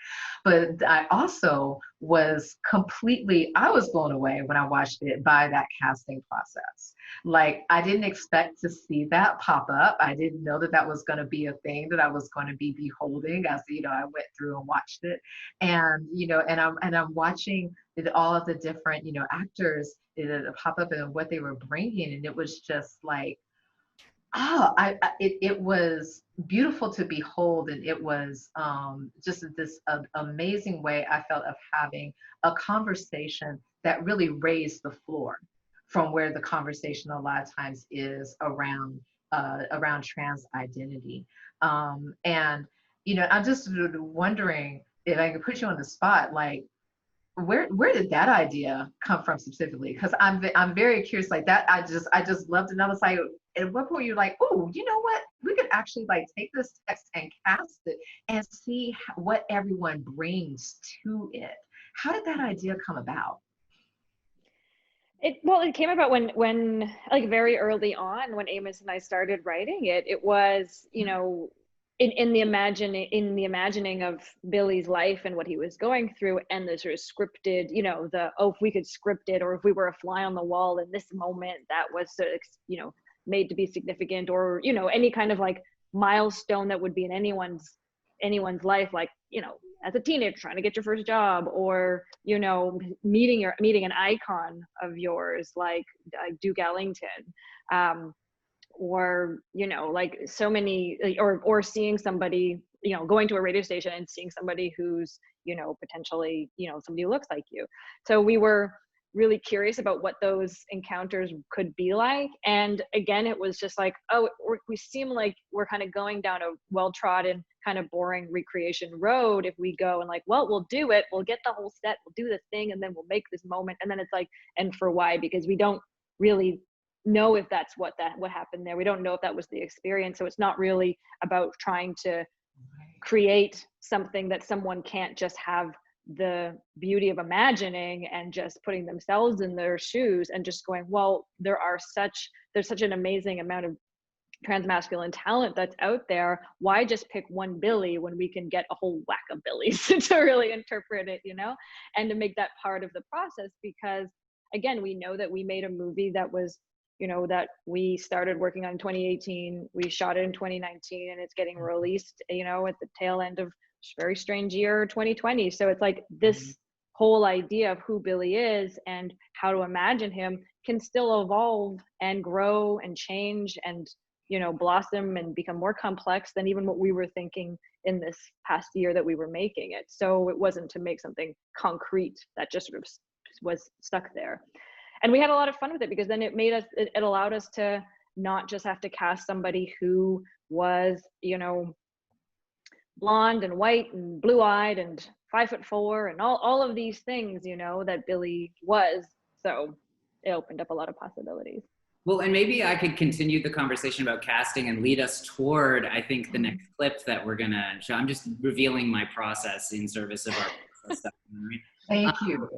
But I also was I was blown away when I watched it by that casting process. Like, I didn't expect to see that pop up. I didn't know that that was going to be a thing that I was going to be beholding as, you know, I went through and watched it. And, you know, and I'm watching all of the different, you know, actors that pop up and what they were bringing. And it was just like, it was beautiful to behold, and it was just this amazing way I felt of having a conversation that really raised the floor from where the conversation a lot of times is around trans identity. And you know, I'm just wondering if I could put you on the spot, like, where did that idea come from specifically? Because I'm very curious, like that. I just loved it. And I was like, at what point you're like, oh, you know what? We could actually like take this text and cast it and see what everyone brings to it. How did that idea come about? It came about when like very early on when Amos and I started writing it. It was, you know, in the imagining of Billy's life and what he was going through, and the sort of scripted, you know, if we could script it, or if we were a fly on the wall in this moment that was, you know, made to be significant, or, you know, any kind of like milestone that would be in anyone's life, like, you know, as a teenager trying to get your first job, or, you know, meeting an icon of yours like Duke Ellington, or, you know, like so many, or seeing somebody, you know, going to a radio station and seeing somebody who's, you know, potentially, you know, somebody who looks like you. So we were really curious about what those encounters could be like. And again, it was just like, oh, we seem like we're kind of going down a well-trodden kind of boring recreation road if we go and like, well, we'll do it, we'll get the whole set, we'll do the thing, and then we'll make this moment. And then it's like, and for why? Because we don't really know if that's what happened there. We don't know if that was the experience. So it's not really about trying to create something that someone can't just have the beauty of imagining and just putting themselves in their shoes and just going, well, there's such an amazing amount of transmasculine talent that's out there. Why just pick one Billy when we can get a whole whack of Billies to really interpret it, you know, and to make that part of the process? Because again, we know that we made a movie that was, you know, that we started working on in 2018, we shot it in 2019, and it's getting released, you know, at the tail end of very strange year 2020. So it's like this whole idea of who Billy is and how to imagine him can still evolve and grow and change and, you know, blossom and become more complex than even what we were thinking in this past year that we were making it. So it wasn't to make something concrete that just sort of was stuck there. And we had a lot of fun with it because then it allowed us to not just have to cast somebody who was, you know, blonde and white and blue-eyed and 5'4" and all of these things, you know, that Billy was. So it opened up a lot of possibilities. Well, and maybe I could continue the conversation about casting and lead us toward, I think, the next clip that we're gonna show. I'm just revealing my process in service of our process. Thank you.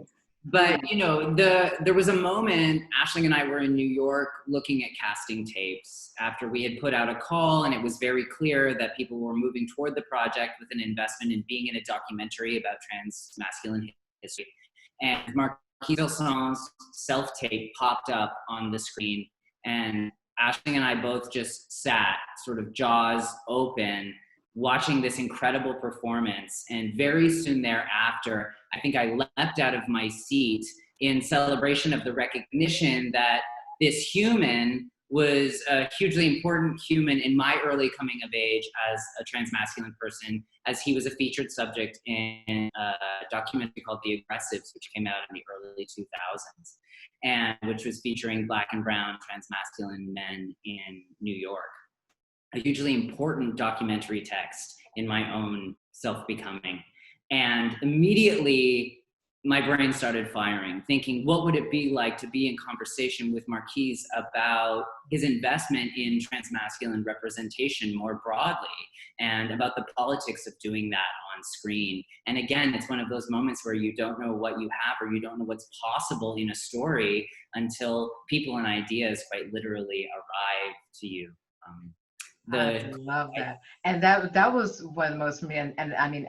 But, you know, there was a moment, Aisling and I were in New York looking at casting tapes after we had put out a call, and it was very clear that people were moving toward the project with an investment in being in a documentary about trans-masculine history. And Marquis Vilson's self-tape popped up on the screen, and Aisling and I both just sat, sort of jaws open, watching this incredible performance. And very soon thereafter, I think I leapt out of my seat in celebration of the recognition that this human was a hugely important human in my early coming of age as a transmasculine person, as he was a featured subject in a documentary called The Aggressives, which came out in the early 2000s, and which was featuring Black and brown transmasculine men in New York. A hugely important documentary text in my own self-becoming. And immediately, my brain started firing, thinking, what would it be like to be in conversation with Marquise about his investment in transmasculine representation more broadly, and about the politics of doing that on screen. And again, it's one of those moments where you don't know what you have, or you don't know what's possible in a story until people and ideas quite literally arrive to you. I love that. And that was one of the most, and I mean,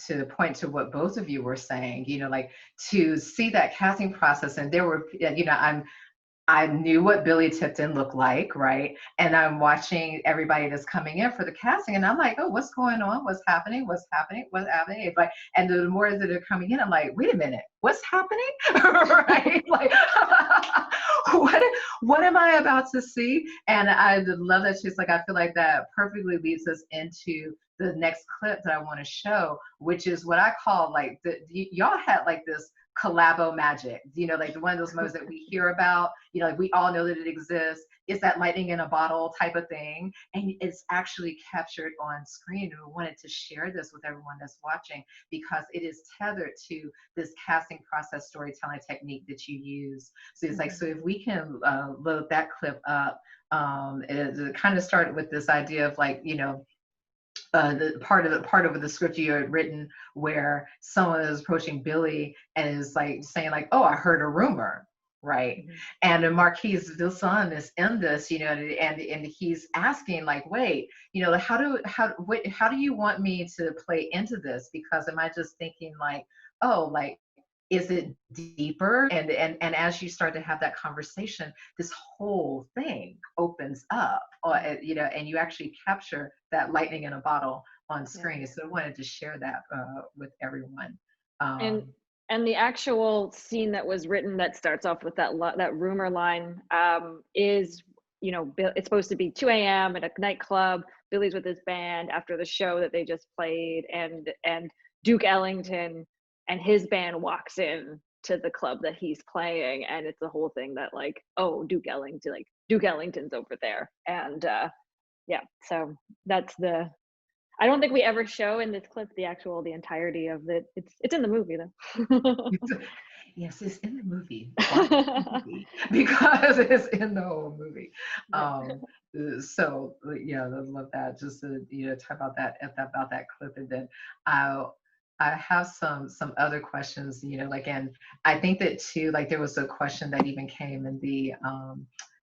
to point to what both of you were saying, you know, like to see that casting process, and there were, you know, I knew what Billy Tipton looked like, right? And I'm watching everybody that's coming in for the casting, and I'm like, oh, what's going on? What's happening? What's happening? What's happening? It's like, and the more that are coming in, I'm like, wait a minute, what's happening? Right? Like, what am I about to see? And I love that she's like, I feel like that perfectly leads us into the next clip that I want to show, which is what I call like y'all had like this collabo magic, you know, like one of those moments that we hear about, you know, like we all know that it exists. It's that lightning in a bottle type of thing. And it's actually captured on screen. And we wanted to share this with everyone that's watching because it is tethered to this casting process storytelling technique that you use. So it's like, so if we can load that clip up, it kind of started with this idea of like, you know, the part of the script you had written where someone is approaching Billy and is like saying like, oh, I heard a rumor, right? And the Marquise Vilson is in this, you know, and he's asking like, wait, you know, how do you want me to play into this? Because am I just thinking like, oh, like, is it deeper? And as you start to have that conversation, this whole thing opens up, you know, and you actually capture that lightning in a bottle on screen. So I wanted to share that with everyone. And the actual scene that was written that starts off with that rumor line is, you know, it's supposed to be 2 a.m. at a nightclub. Billy's with his band after the show that they just played, and Duke Ellington and his band walks in to the club that he's playing, and it's a whole thing that like, oh, Duke Ellington's over there, and yeah, so that's I don't think we ever show in this clip the entirety of it. It's in the movie though. Yes, it's in the movie. Because it's in the whole movie. So yeah, I love that. Just to, you know, talk about that clip, and then I have some other questions, you know, like, and I think that too, like there was a question that even came in the,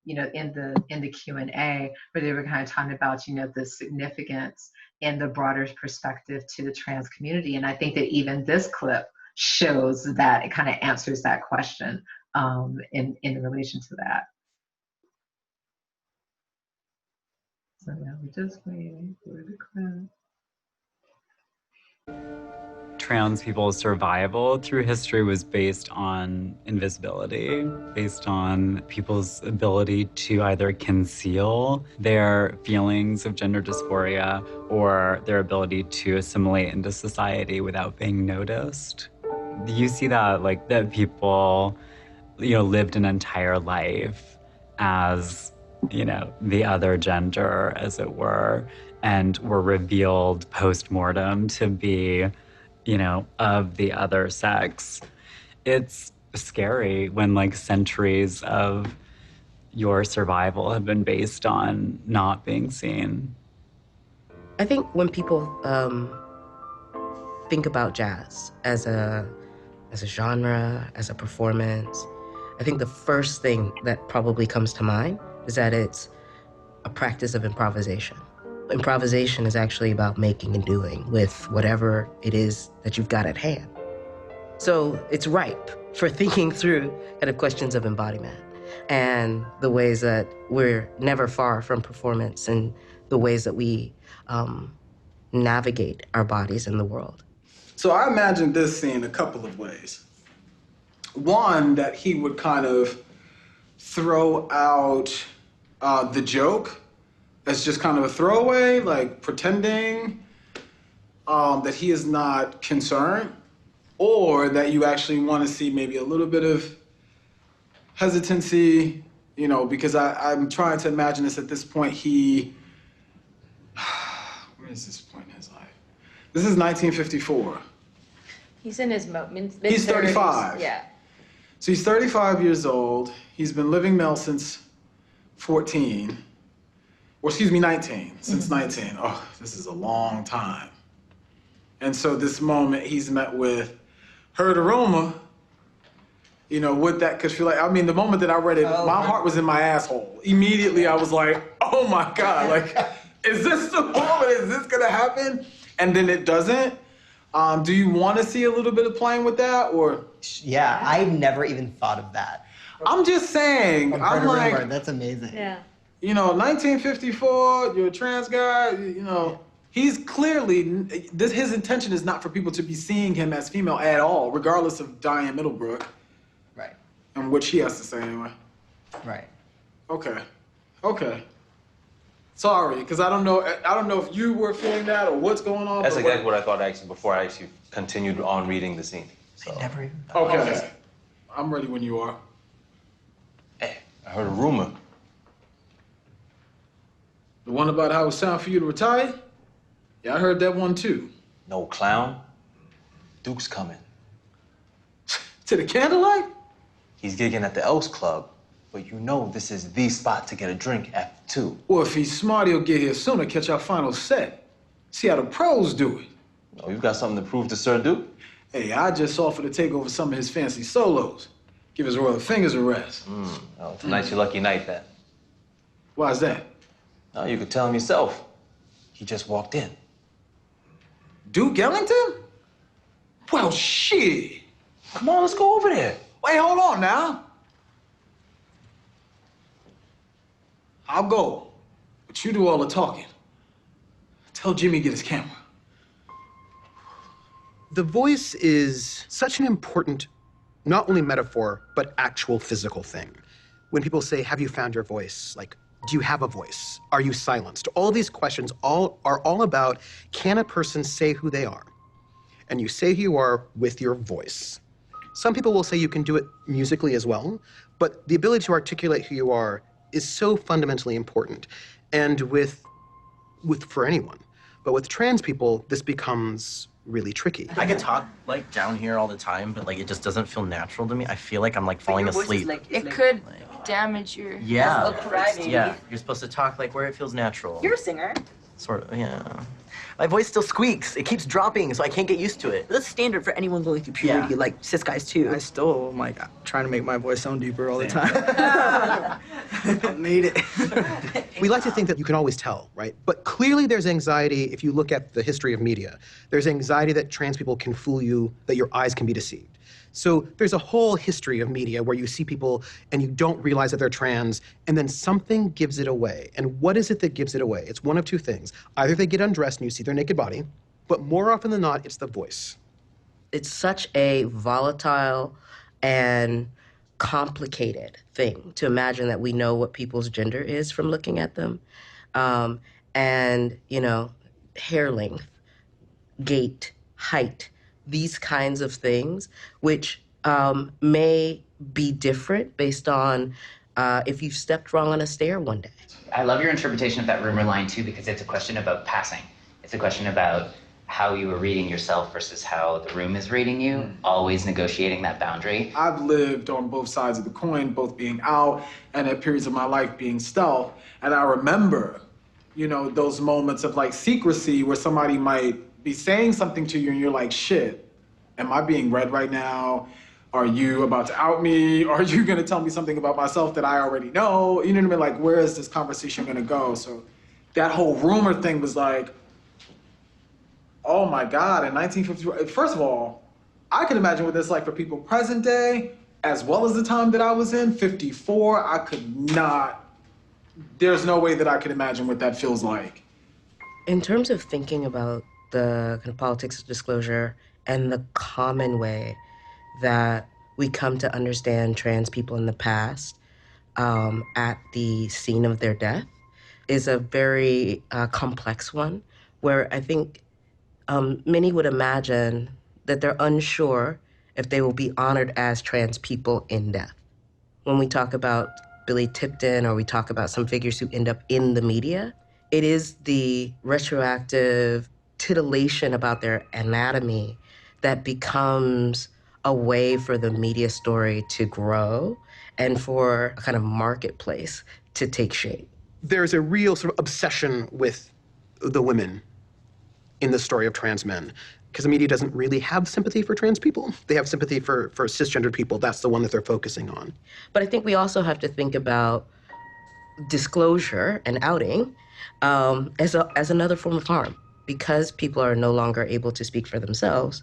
you know, in the Q&A where they were kind of talking about, you know, the significance and the broader perspective to the trans community. And I think that even this clip shows that it kind of answers that question in relation to that. So yeah, we're just waiting for the clip. Trans people's survival through history was based on invisibility, based on people's ability to either conceal their feelings of gender dysphoria or their ability to assimilate into society without being noticed. You see that, like, that people, you know, lived an entire life as, you know, the other gender, as it were, and were revealed post-mortem to be, you know, of the other sex. It's scary when like centuries of your survival have been based on not being seen. I think when people think about jazz as a genre, as a performance, I think the first thing that probably comes to mind is that it's a practice of improvisation. Improvisation is actually about making and doing with whatever it is that you've got at hand. So it's ripe for thinking through kind of questions of embodiment. and the ways that we're never far from performance and the ways that we navigate our bodies in the world. So I imagined this scene a couple of ways. One, that he would kind of throw out the joke as just kind of a throwaway, like pretending that he is not concerned, or that you actually want to see maybe a little bit of hesitancy, you know, because I'm trying to imagine this at this point. Where is this point in his life? This is 1954. He's in his mid-30s. He's 35. Yeah. So he's 35 years old. He's been living male since 14, or excuse me, 19, since 19. Oh, this is a long time. And so this moment he's met with, heard a rumor, you know, what that could feel like. I mean, the moment that I read it, my heart was in my asshole. Immediately I was like, oh my God, like, is this the moment? Is this gonna happen? And then it doesn't. Do you want to see a little bit of playing with that, or? Yeah, I've never even thought of that. I'm just saying, I'm like, that's amazing. Yeah. you know, 1954, you're a trans guy, you know, he's clearly, his intention is not for people to be seeing him as female at all, regardless of Diane Middlebrook. Right. And what she has to say anyway. Right. Okay. Okay. Sorry, because I don't know if you were feeling that or what's going on. That's exactly what I thought actually before I actually continued on reading the scene. So. I never even. Okay. I'm ready when you are. Hey, I heard a rumor. The one about how it's time for you to retire? Yeah, I heard that one too. No clown. Duke's coming. To the Candlelight? He's gigging at the Elks Club, but you know this is the spot to get a drink after 2. Well, if he's smart, he'll get here sooner, catch our final set. See how the pros do it. Oh, you got something to prove to Sir Duke? Hey, I just offered to take over some of his fancy solos. Give his royal fingers a rest. Oh, tonight's your lucky night, then. Why's that? Oh, you could tell him yourself. He just walked in. Duke Ellington? Well, shit. Come on, let's go over there. Wait, hold on now. I'll go, but you do all the talking. Tell Jimmy to get his camera. The voice is such an important, not only metaphor, but actual physical thing. When people say, have you found your voice? Like, do you have a voice? Are you silenced? All these questions are all about, can a person say who they are? And you say who you are with your voice. Some people will say you can do it musically as well, but the ability to articulate who you are is so fundamentally important. And for anyone. But with trans people, this becomes really tricky. I could talk like down here all the time, but like it just doesn't feel natural to me. I feel like I'm like falling asleep. It could damage your Yeah. thriving. Yeah. You're supposed to talk like where it feels natural. You're a singer. Sort of, yeah. My voice still squeaks. It keeps dropping, so I can't get used to it. That's standard for anyone going through puberty, Yeah. like cis guys too. I still am like trying to make my voice sound deeper all the time. I made it. We like to think that you can always tell, right? But clearly there's anxiety if you look at the history of media. There's anxiety that trans people can fool you, that your eyes can be deceived. So there's a whole history of media where you see people and you don't realize that they're trans, and then something gives it away. And what is it that gives it away? It's one of two things. Either they get undressed and you see their naked body, but more often than not, it's the voice. It's such a volatile and complicated thing to imagine that we know what people's gender is from looking at them. And, you know, hair length, gait, height, these kinds of things, which may be different based on if you've stepped wrong on a stair one day. I love your interpretation of that rumor line too, because it's a question about passing. It's a question about how you are reading yourself versus how the room is reading you, always negotiating that boundary. I've lived on both sides of the coin, both being out and at periods of my life being stealth. And I remember, you know, those moments of like secrecy where somebody might be saying something to you and you're like, shit, am I being read right now? Are you about to out me? Are you gonna tell me something about myself that I already know? You know what I mean? Like, where is this conversation gonna go? So that whole rumor thing was like, oh my God, in 1954, first of all, I can imagine what it's like for people present day as well as the time that I was in, 54, I could not, there's no way that I could imagine what that feels like. In terms of thinking about the kind of politics of disclosure and the common way that we come to understand trans people in the past at the scene of their death is a very complex one, where I think many would imagine that they're unsure if they will be honored as trans people in death. When we talk about Billy Tipton or we talk about some figures who end up in the media, it is the retroactive titillation about their anatomy that becomes a way for the media story to grow and for a kind of marketplace to take shape. There's a real sort of obsession with the women in the story of trans men, because the media doesn't really have sympathy for trans people. They have sympathy for cisgendered people. That's the one that they're focusing on. But I think we also have to think about disclosure and outing as another form of harm. Because people are no longer able to speak for themselves,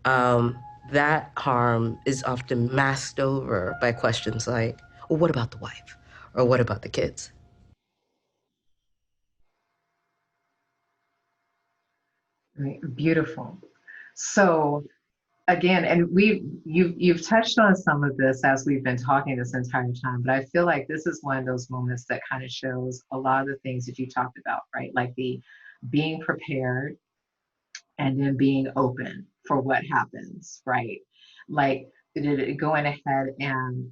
that harm is often masked over by questions like, well, what about the wife? Or what about the kids? Right. Beautiful. So again, and you've touched on some of this as we've been talking this entire time, but I feel like this is one of those moments that kind of shows a lot of the things that you talked about, right? Like the being prepared and then being open for what happens, right? Like going ahead and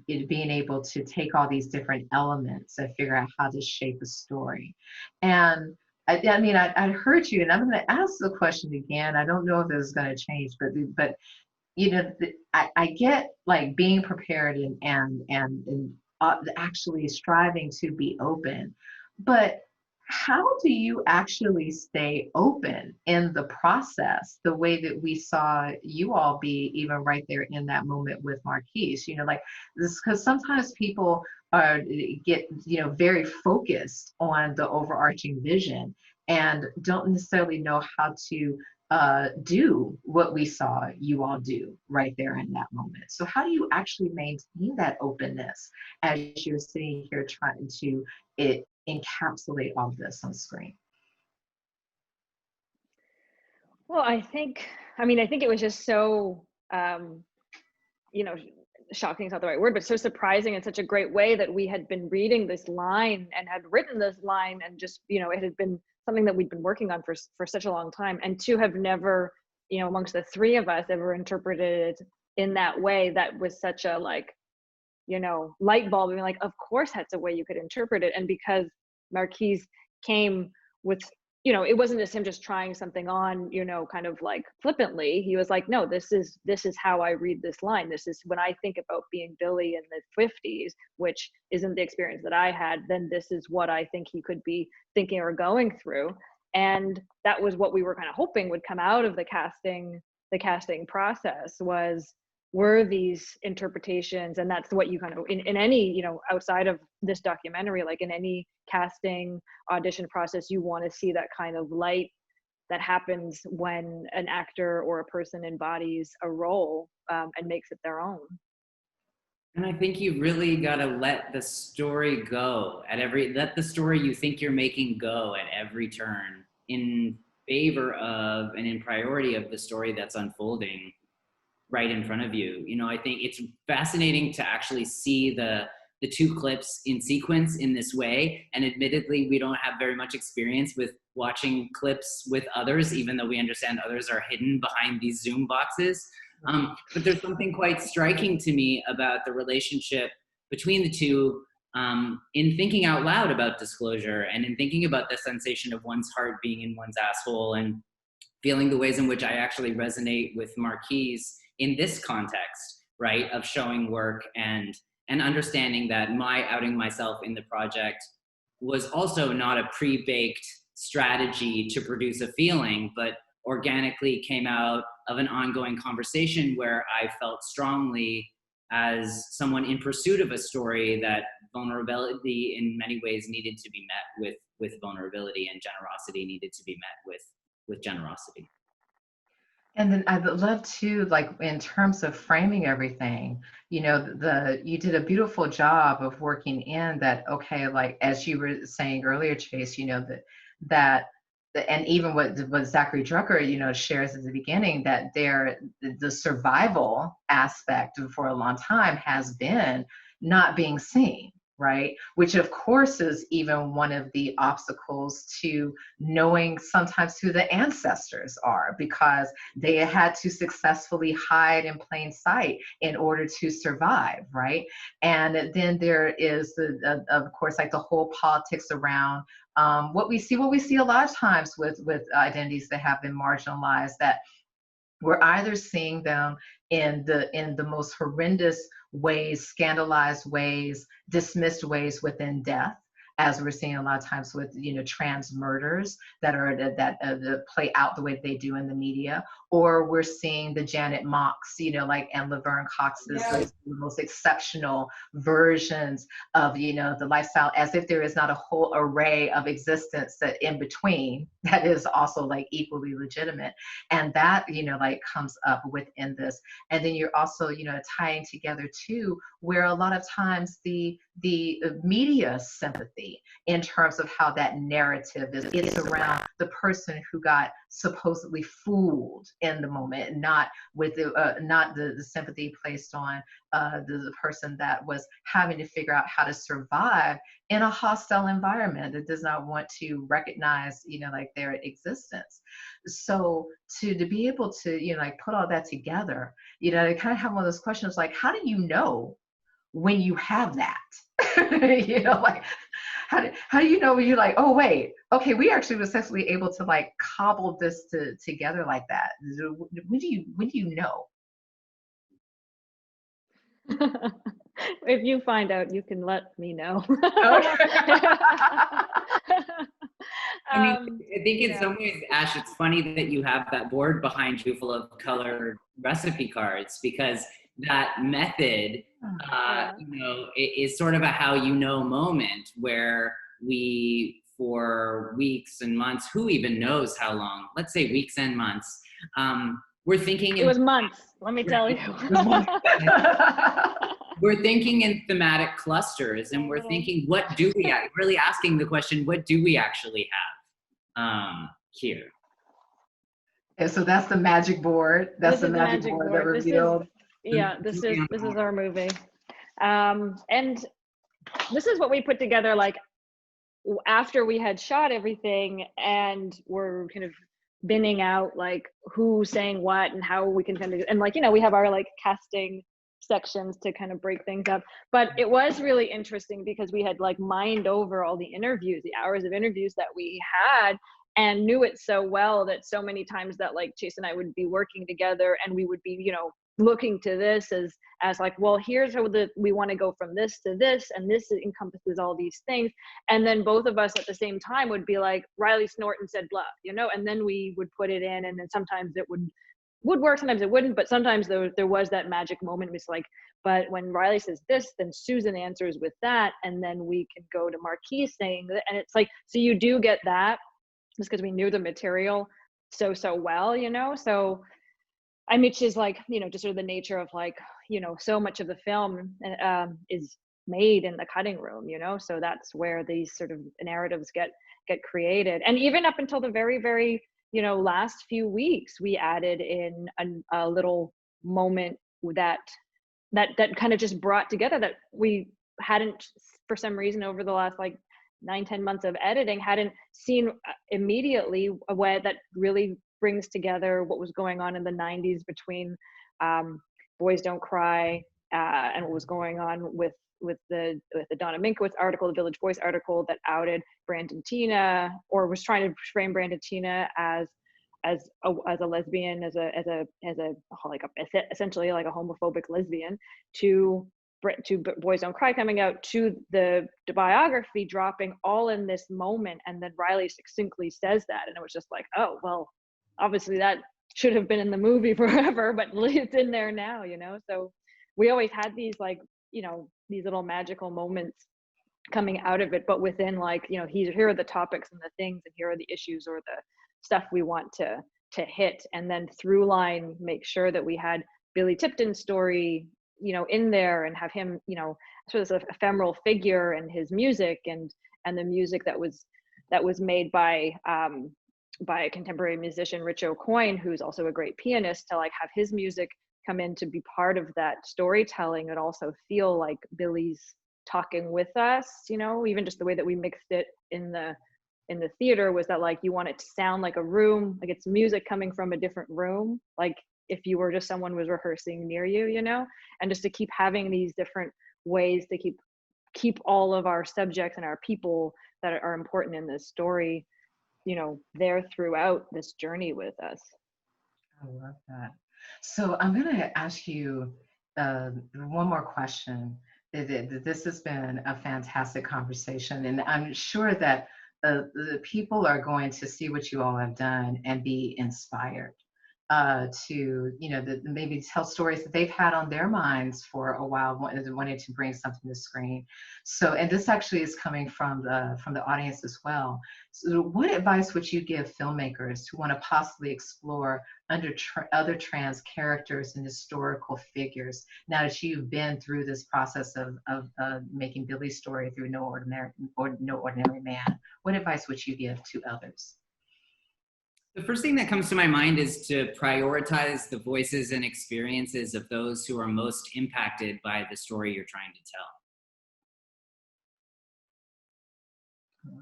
it being able to take all these different elements and figure out how to shape a story. And I mean, I heard you, and I'm going to ask the question again. I don't know if this is going to change, but you know, I get like being prepared and actually striving to be open, but how do you actually stay open in the process the way that we saw you all be even right there in that moment with Marquise? You know, like this, because sometimes people get, you know, very focused on the overarching vision and don't necessarily know how to do what we saw you all do right there in that moment. So how do you actually maintain that openness as you're sitting here trying to encapsulate all of this on screen? Well, I think it was just so, you know, shocking is not the right word, but so surprising in such a great way that we had been reading this line and had written this line, and just, you know, it had been something that we'd been working on for such a long time, and to have never, you know, amongst the three of us ever interpreted it in that way. That was such a, like, you know, light bulb. I mean, like, of course that's a way you could interpret it. And because Marquise came with, you know, it wasn't just him just trying something on, you know, kind of like flippantly. He was like, no, this is how I read this line. This is when I think about being Billy in the 50s, which isn't the experience that I had, then this is what I think he could be thinking or going through. And that was what we were kind of hoping would come out of the casting process, were these interpretations. And that's what you kind of, in any, you know, outside of this documentary, like in any casting audition process, you want to see that kind of light that happens when an actor or a person embodies a role and makes it their own. And I think you really got to let the story go let the story you think you're making go at every turn in favor of and in priority of the story that's unfolding right in front of you. You know, I think it's fascinating to actually see the two clips in sequence in this way. And admittedly, we don't have very much experience with watching clips with others, even though we understand others are hidden behind these Zoom boxes. But there's something quite striking to me about the relationship between the two in thinking out loud about disclosure and in thinking about the sensation of one's heart being in one's asshole and feeling the ways in which I actually resonate with Marquise in this context, right, of showing work and understanding that my outing myself in the project was also not a pre-baked strategy to produce a feeling, but organically came out of an ongoing conversation where I felt strongly as someone in pursuit of a story that vulnerability in many ways needed to be met with vulnerability, and generosity needed to be met with generosity. And then I'd love to, like, in terms of framing everything, you did a beautiful job of working in that, okay, like, as you were saying earlier, Chase, that, and even what Zachary Drucker, shares at the beginning, that the survival aspect for a long time has been not being seen, right? Which of course is even one of the obstacles to knowing sometimes who the ancestors are, because they had to successfully hide in plain sight in order to survive, right? And then there is of course, like the whole politics around what we see a lot of times with identities that have been marginalized, that we're either seeing them in the most horrendous ways, scandalized ways, dismissed ways within death, as we're seeing a lot of times with trans murders that play out the way they do in the media, or we're seeing the Janet Mocks, like, and Laverne Cox's, like, the most exceptional versions of the lifestyle, as if there is not a whole array of existence that in between that is also like equally legitimate, and that like comes up within this. And then you're also tying together too, where a lot of times the media sympathy in terms of how that narrative is, it's around the person who got supposedly fooled in the moment, not with not the sympathy placed on the person that was having to figure out how to survive in a hostile environment that does not want to recognize like their existence. So to be able to like put all that together, to kind of have one of those questions like, how do you know when you have that? Like, how do you know when you're like, oh wait, okay, we actually were successfully able to like cobble this together like that? When do you know? If you find out, you can let me know. I mean, I think in some ways, Ash, it's funny that you have that board behind you full of colored recipe cards, because that method, is sort of a how moment where we, for weeks and months, who even knows how long, let's say weeks and months, we're thinking— It was months, let me tell you. We're thinking in thematic clusters, and we're thinking, what do we, really asking the question, what do we actually have here? And so that's the magic board. That's the magic board that revealed. This is our movie. And this is what we put together, like, after we had shot everything and we're kind of binning out like who's saying what and how we can kind of, and like, we have our like casting sections to kind of break things up. But it was really interesting because we had like mined over all the interviews, the hours of interviews that we had, and knew it so well that so many times that like Chase and I would be working together and we would be, looking to this as like, well, here's how we want to go from this to this, and this encompasses all these things. And then both of us at the same time would be like, Riley Snorton said blah, and then we would put it in, and then sometimes it would work, sometimes it wouldn't, but sometimes there was that magic moment. It's like, but when Riley says this, then Susan answers with that, and then we can go to Marquis saying that, and it's like, so you do get that just because we knew the material so well, so which is like, just sort of the nature of like, so much of the film is made in the cutting room, so that's where these sort of narratives get created. And even up until the very, very, last few weeks, we added in a little moment that kind of just brought together, that we hadn't, for some reason, over the last like 9-10 months of editing, hadn't seen immediately, a way that really brings together what was going on in the 90s between Boys Don't Cry and what was going on with the Donna Minkowitz article, the Village Voice article that outed Brandon Tina, or was trying to frame Brandon Tina as a lesbian, as a essentially like a homophobic lesbian, to Boys Don't Cry coming out, to the biography dropping, all in this moment. And then Riley succinctly says that, and it was just like, oh well, obviously that should have been in the movie forever, but it's in there now, so we always had these like, these little magical moments coming out of it, but within like, here are the topics and the things, and here are the issues or the stuff we want to to hit, and then through line make sure that we had Billy Tipton's story, you know, in there, and have him, you know, sort of this ephemeral figure, and his music, and the music that was made by a contemporary musician, Rich O'Coin, who's also a great pianist, to like have his music come in to be part of that storytelling, and also feel like Billy's talking with us, you know, even just the way that we mixed it in the theater was that like you want it to sound like a room, like it's music coming from a different room, like if you were just someone was rehearsing near you, you know, and just to keep having these different ways to keep all of our subjects and our people that are important in this story, you know, there throughout this journey with us. I love that. So I'm going to ask you one more question. This has been a fantastic conversation, and I'm sure that the people are going to see what you all have done and be inspired to, you know, maybe tell stories that they've had on their minds for a while, wanting to bring something to screen. So, and this actually is coming from the audience as well. So what advice would you give filmmakers who want to possibly explore other trans characters and historical figures, now that you've been through this process of making Billy's story through No Ordinary Man? What advice would you give to others? The first thing that comes to my mind is to prioritize the voices and experiences of those who are most impacted by the story you're trying to tell.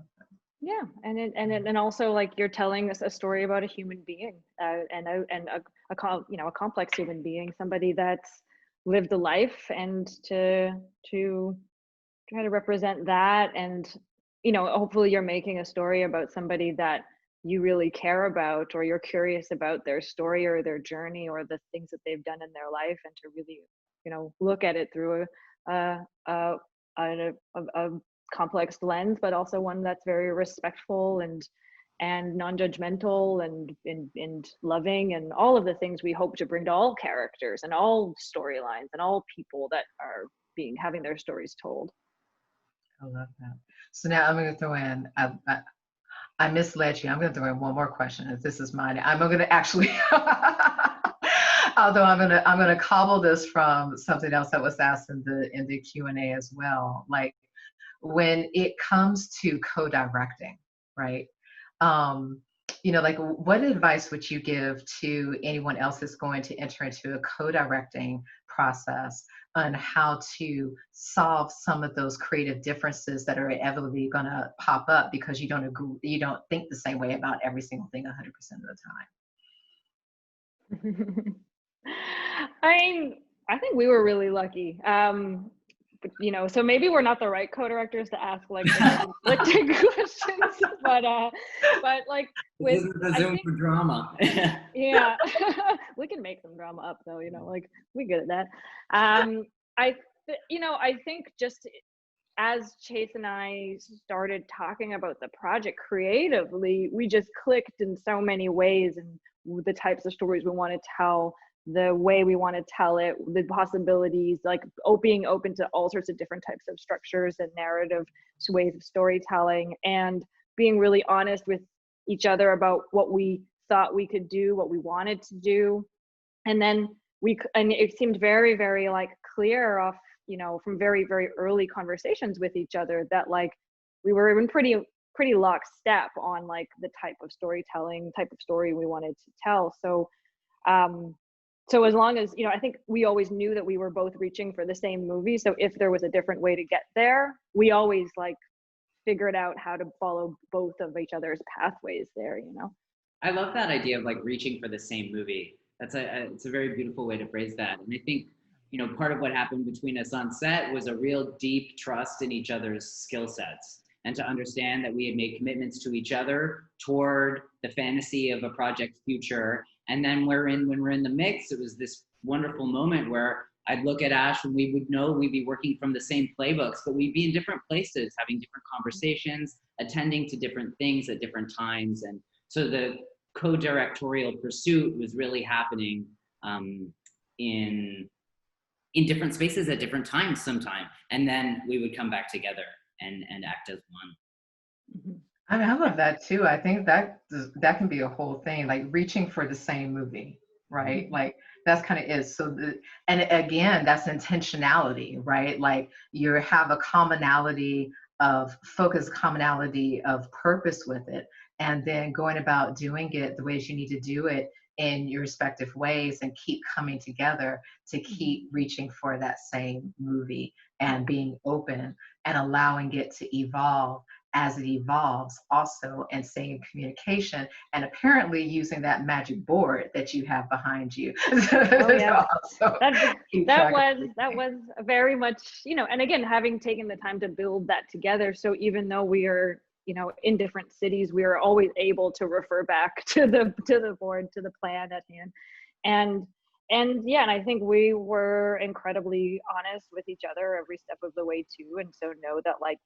Yeah, and also like you're telling us a story about a human being, and a complex human being, somebody that's lived a life, and to try to represent that, and you know, hopefully you're making a story about somebody that you really care about, or you're curious about their story or their journey or the things that they've done in their life, and to really, you know, look at it through a complex lens, but also one that's very respectful and non-judgmental and loving, and all of the things we hope to bring to all characters and all storylines and all people that are having their stories told. I love that. So now I'm going to throw in, I misled you. I'm going to throw in one more question. If this is mine, I'm going to actually, although I'm going to cobble this from something else that was asked in the Q&A as well. Like when it comes to co-directing, right? You know, like what advice would you give to anyone else that's going to enter into a co-directing process on how to solve some of those creative differences that are inevitably going to pop up because you don't agree, you don't think the same way about every single thing 100% of the time? I mean, I think we were really lucky. You know, so maybe we're not the right co-directors to ask like conflicting questions, but like with the Zoom for drama. Yeah, we can make some drama up though, you know, like we're good at that. You know, I think just as Chase and I started talking about the project creatively, we just clicked in so many ways, and the types of stories we want to tell, the way we want to tell it, the possibilities, like being open to all sorts of different types of structures and narrative ways of storytelling, and being really honest with each other about what we thought we could do, what we wanted to do. And then it seemed very, very like clear off, you know, from very, very early conversations with each other that like we were in pretty lockstep on like the type of storytelling, type of story we wanted to tell. So so as long as, you know, I think we always knew that we were both reaching for the same movie. So if there was a different way to get there, we always like figured out how to follow both of each other's pathways there, you know? I love that idea of like reaching for the same movie. It's a very beautiful way to phrase that. And I think, you know, part of what happened between us on set was a real deep trust in each other's skill sets, and to understand that we had made commitments to each other toward the fantasy of a project's future. And then when we're in the mix, it was this wonderful moment where I'd look at Ash and we would know we'd be working from the same playbooks, but we'd be in different places, having different conversations, attending to different things at different times. And so the co-directorial pursuit was really happening in different spaces at different times sometime. And then we would come back together and act as one. I mean, I love that too. I think that can be a whole thing, like reaching for the same movie, right? Like that's kind of is. So and again, that's intentionality, right? Like you have a commonality of focus, commonality of purpose with it, and then going about doing it the ways you need to do it in your respective ways and keep coming together to keep reaching for that same movie and being open and allowing it to evolve as it evolves also, and staying in communication and apparently using that magic board that you have behind you. Oh yeah, that was very much, you know, and again, having taken the time to build that together, so even though we are, you know, in different cities, we are always able to refer back to the board, to the plan at hand. And yeah, and I think we were incredibly honest with each other every step of the way too, and so know that like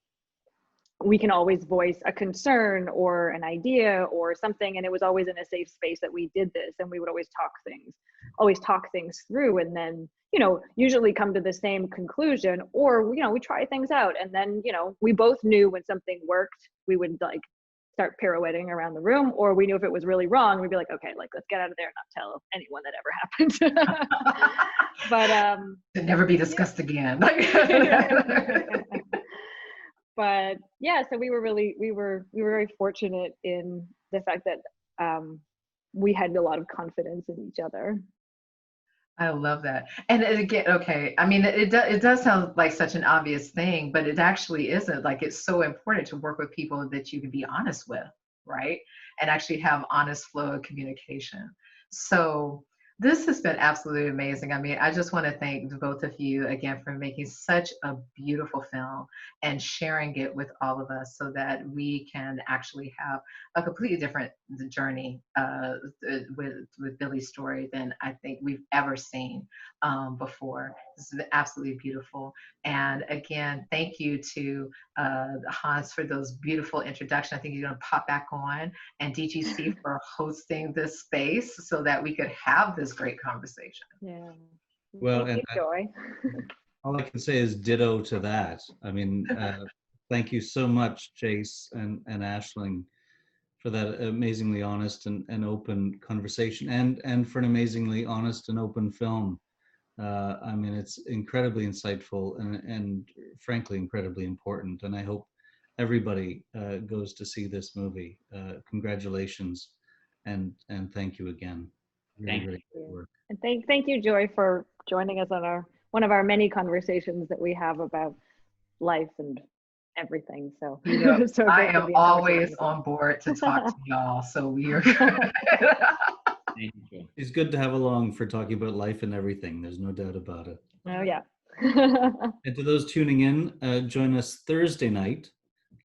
we can always voice a concern or an idea or something, and it was always in a safe space that we did this, and we would always talk things through, and then, you know, usually come to the same conclusion, or, you know, we try things out, and then, you know, we both knew when something worked, we would like start pirouetting around the room, or we knew if it was really wrong, we'd be like, okay, like let's get out of there and not tell anyone that ever happened. But to never be discussed again. But yeah, so we were very fortunate in the fact that we had a lot of confidence in each other. I love that. And again, okay, I mean, it does sound like such an obvious thing, but it actually isn't. Like, it's so important to work with people that you can be honest with, right? And actually have honest flow of communication. So this has been absolutely amazing. I mean, I just want to thank the both of you again for making such a beautiful film and sharing it with all of us so that we can actually have a completely different journey with Billy's story than I think we've ever seen before. This is absolutely beautiful. And again, thank you to Hans for those beautiful introductions. I think you're going to pop back on, and DGC for hosting this space so that we could have this great conversation. Yeah. Well, Thank you, Joy. All I can say is ditto to that. I mean, thank you so much, Chase and Aisling, for that amazingly honest and open conversation, and for an amazingly honest and open film. I mean, it's incredibly insightful and frankly incredibly important. And I hope everybody goes to see this movie. Congratulations, and thank you again. Really, really good work. And thank you, Joy, for joining us on one of our many conversations that we have about life and everything. So, yeah, so I am always on board to talk to y'all. So we are. It's good to have along for talking about life and everything. There's no doubt about it. Oh yeah. And to those tuning in, join us Thursday night,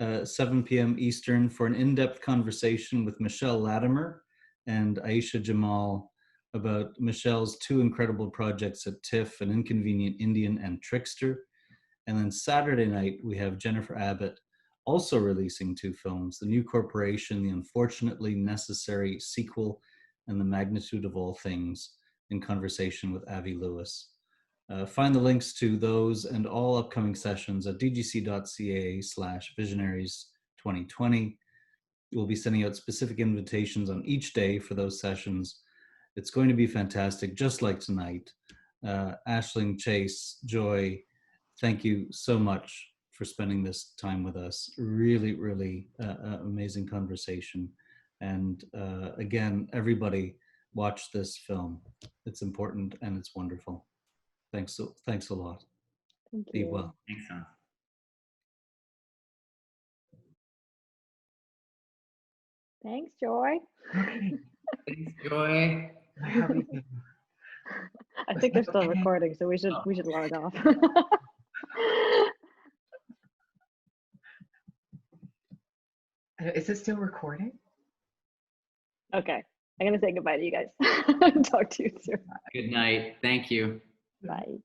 7 p.m. Eastern, for an in-depth conversation with Michelle Latimer and Aisha Jamal about Michelle's two incredible projects at TIFF, An Inconvenient Indian and Trickster. And then Saturday night, we have Jennifer Abbott also releasing two films, The New Corporation, The Unfortunately Necessary Sequel, and The Magnitude of All Things, in conversation with Avi Lewis. Find the links to those and all upcoming sessions at dgc.ca/visionaries2020. We'll be sending out specific invitations on each day for those sessions. It's going to be fantastic, just like tonight. Aisling, Chase, Joy, thank you so much for spending this time with us. Really, really amazing conversation. And again, everybody watch this film. It's important and it's wonderful. Thanks a lot. Thank you. Be well. Thanks, Hans. Thanks, Joy. Okay. Thanks, Joy. I think they're still recording, so we should log off. Is it still recording? Okay, I'm gonna say goodbye to you guys. Talk to you soon. Good night. Thank you. Bye.